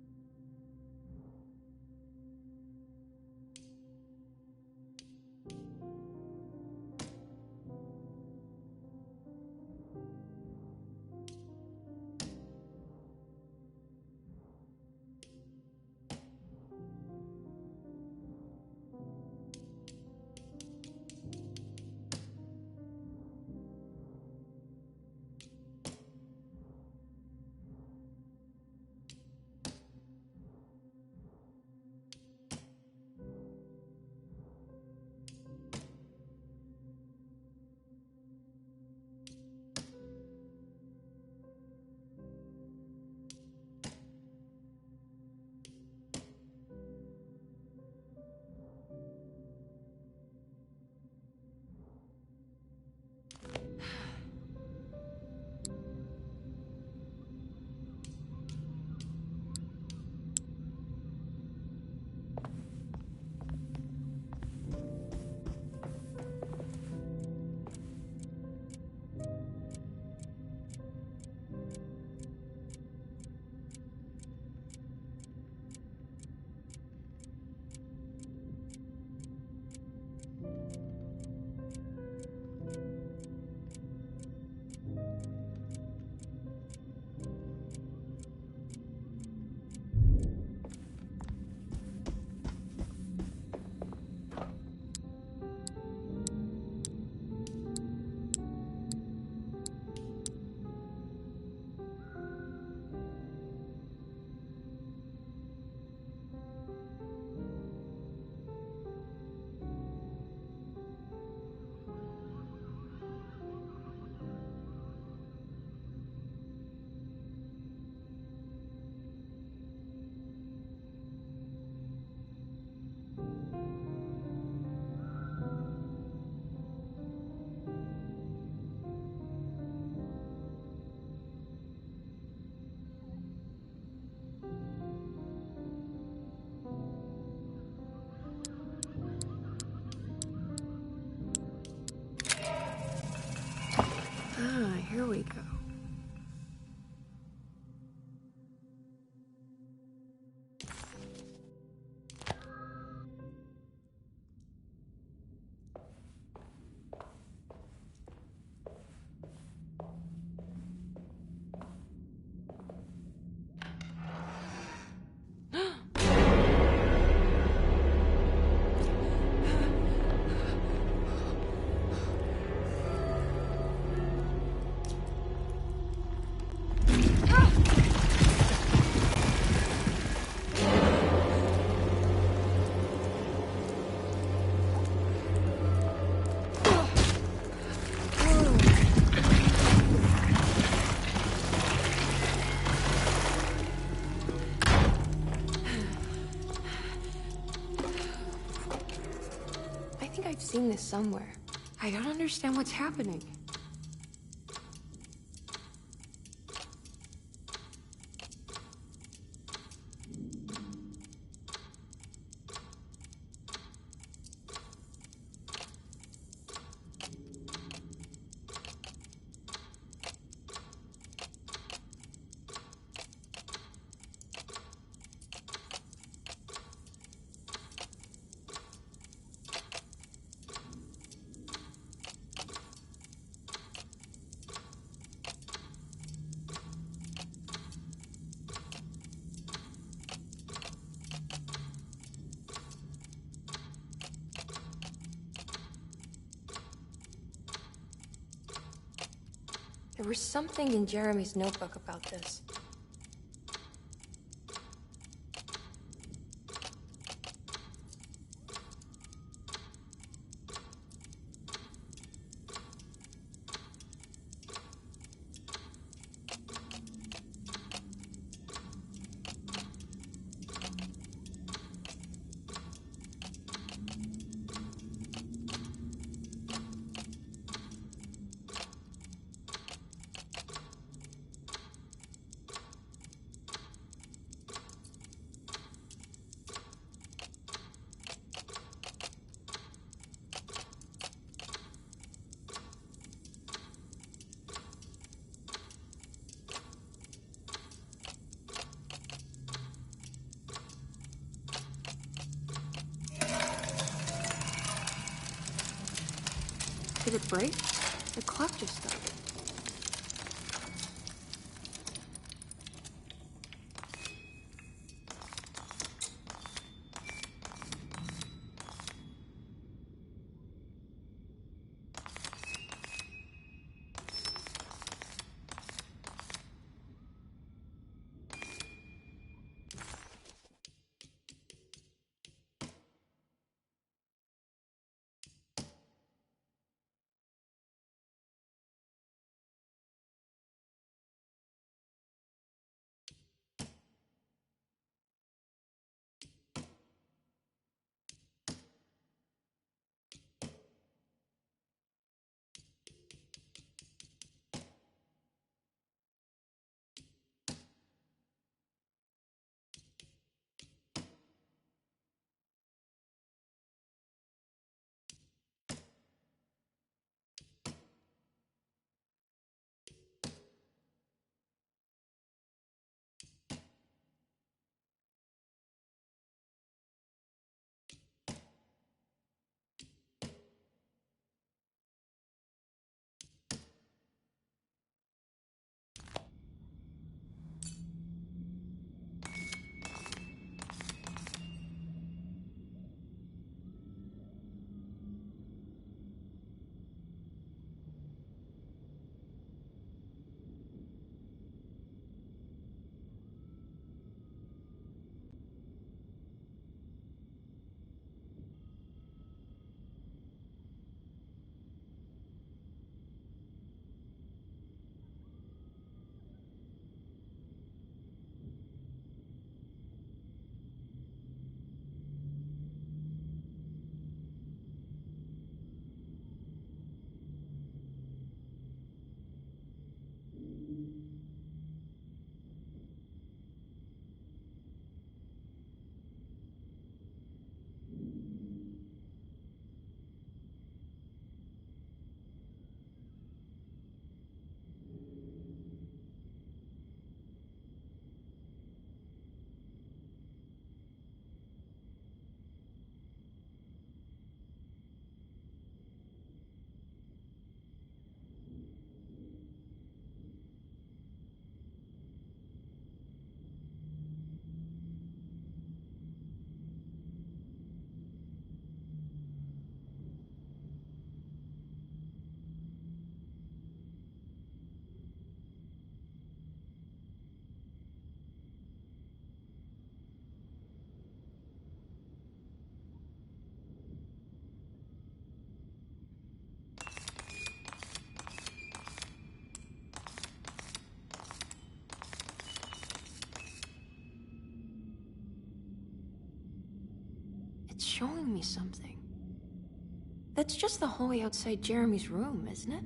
Ah, here we go. I've seen this somewhere. I don't understand what's happening. There was something in Jeremy's notebook about this. Did it break? The clock just stopped. It's showing me something. That's just the hallway outside Jeremy's room, isn't it?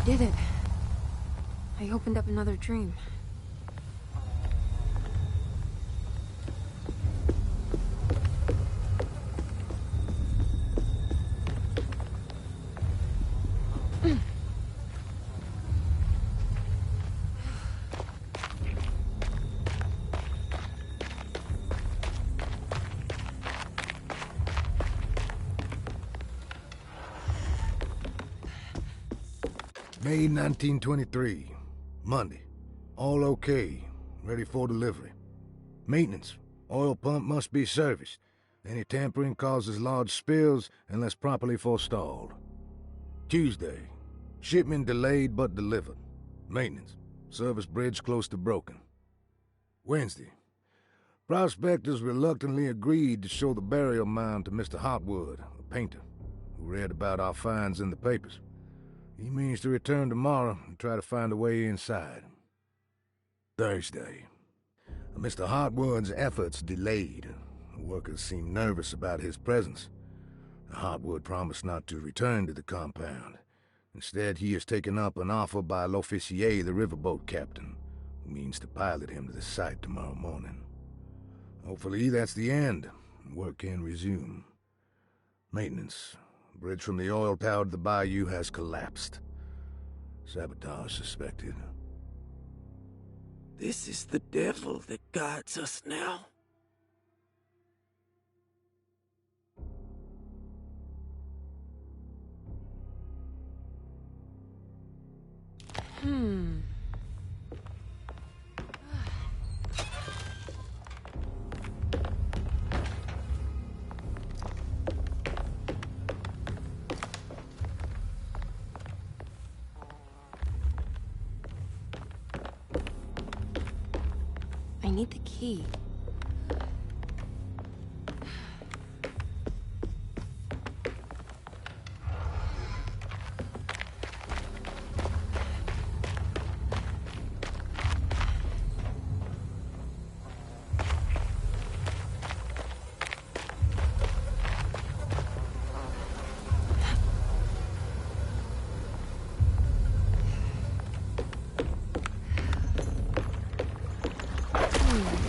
Did it. I opened up another dream. May 1923. Monday. All okay. Ready for delivery. Maintenance. Oil pump must be serviced. Any tampering causes large spills unless properly forestalled. Tuesday. Shipment delayed but delivered. Maintenance. Service bridge close to broken. Wednesday. Prospectors reluctantly agreed to show the burial mound to Mr. Hotwood, a painter, who read about our finds in the papers. He means to return tomorrow and try to find a way inside. Thursday. Mr. Hotwood's efforts delayed. The workers seemed nervous about his presence. Hotwood promised not to return to the compound. Instead, he has taken up an offer by L'Officier, the riverboat captain, who means to pilot him to the site tomorrow morning. Hopefully that's the end, and work can resume. Maintenance. Bridge from the oil tower to the bayou has collapsed. Sabotage suspected. This is the devil that guides us now. I need the key.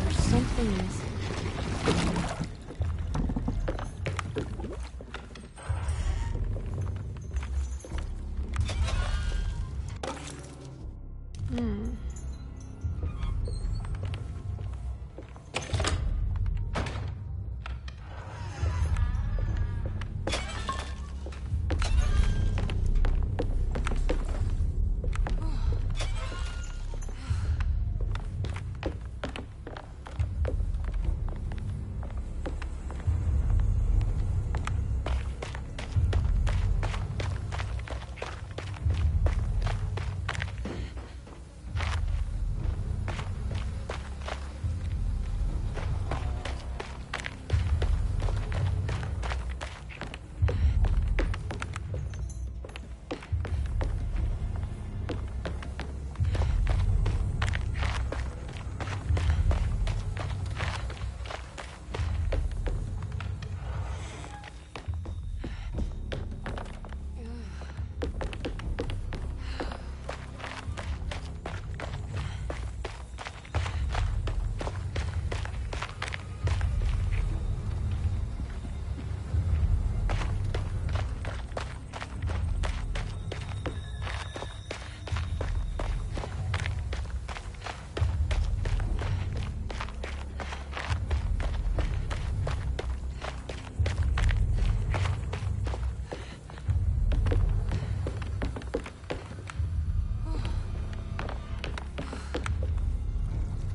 There's something missing.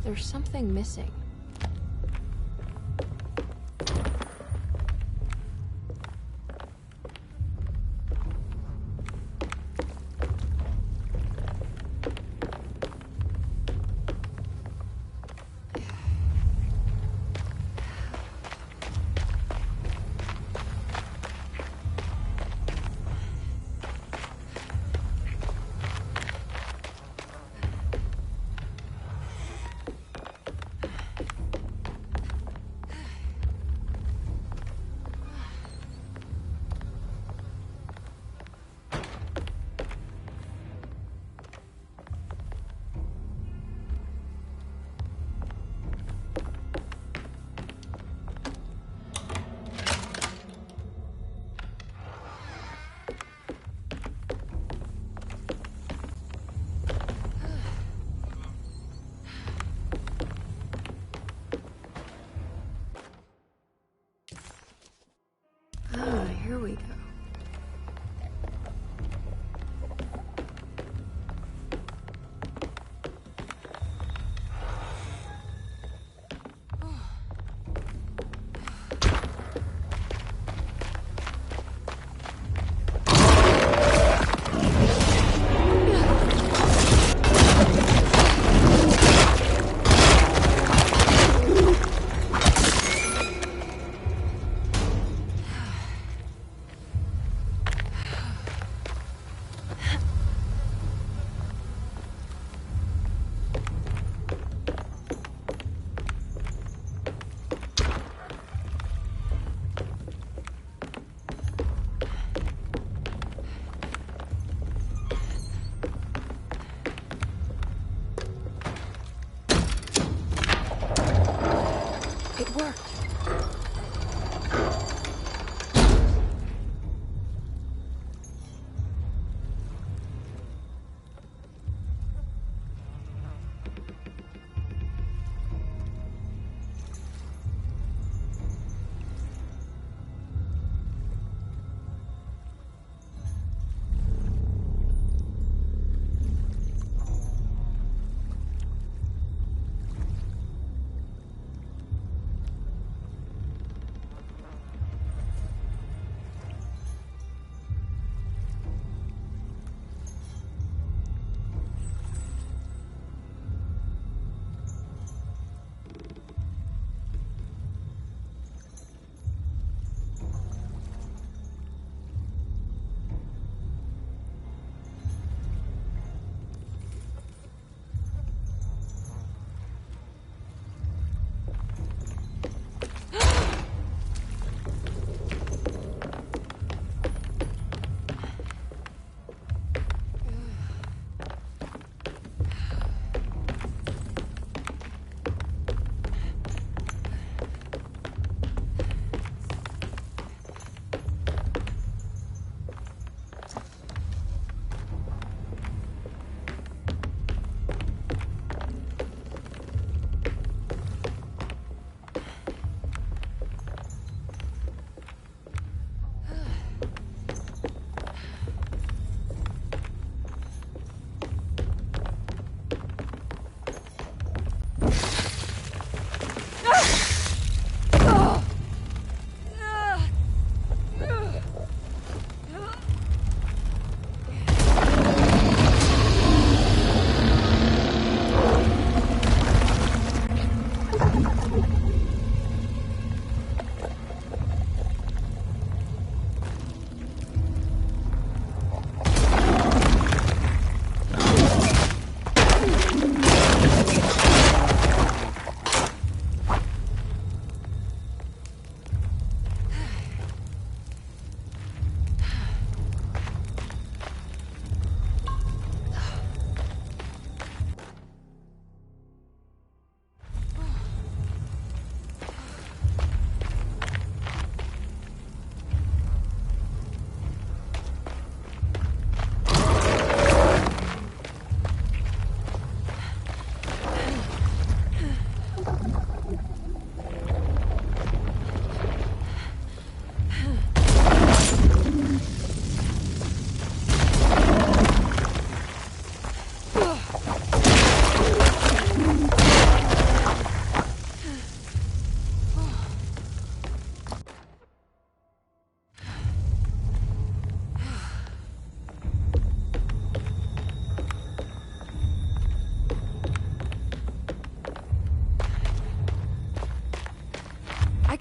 There's something missing.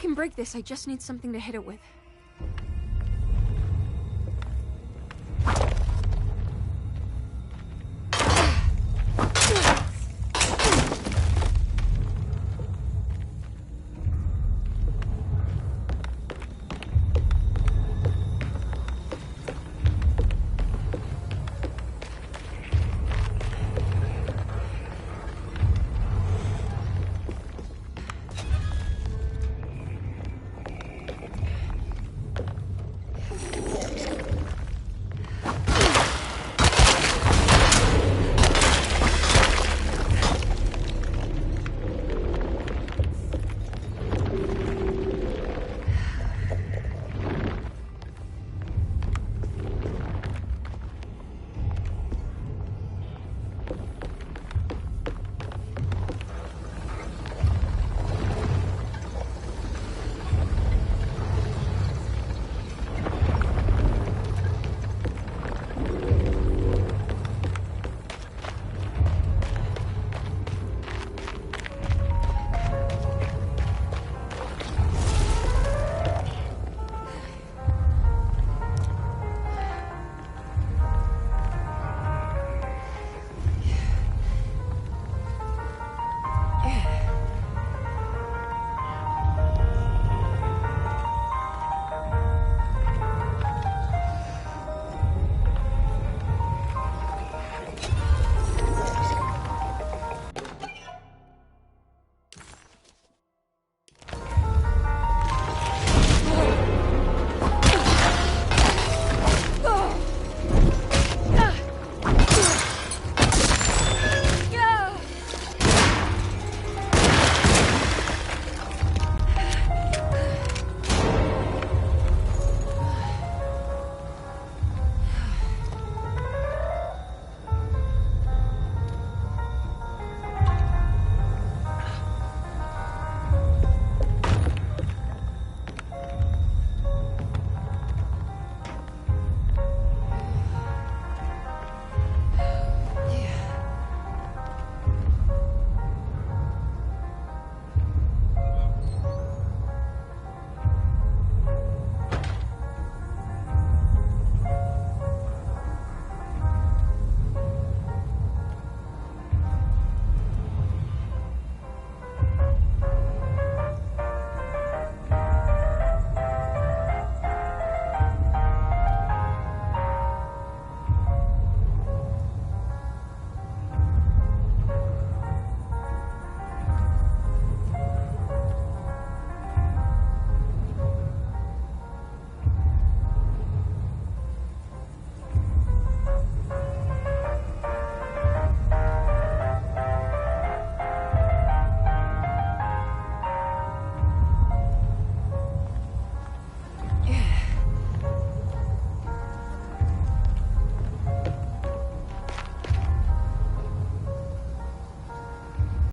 can break this, I just need something to hit it with.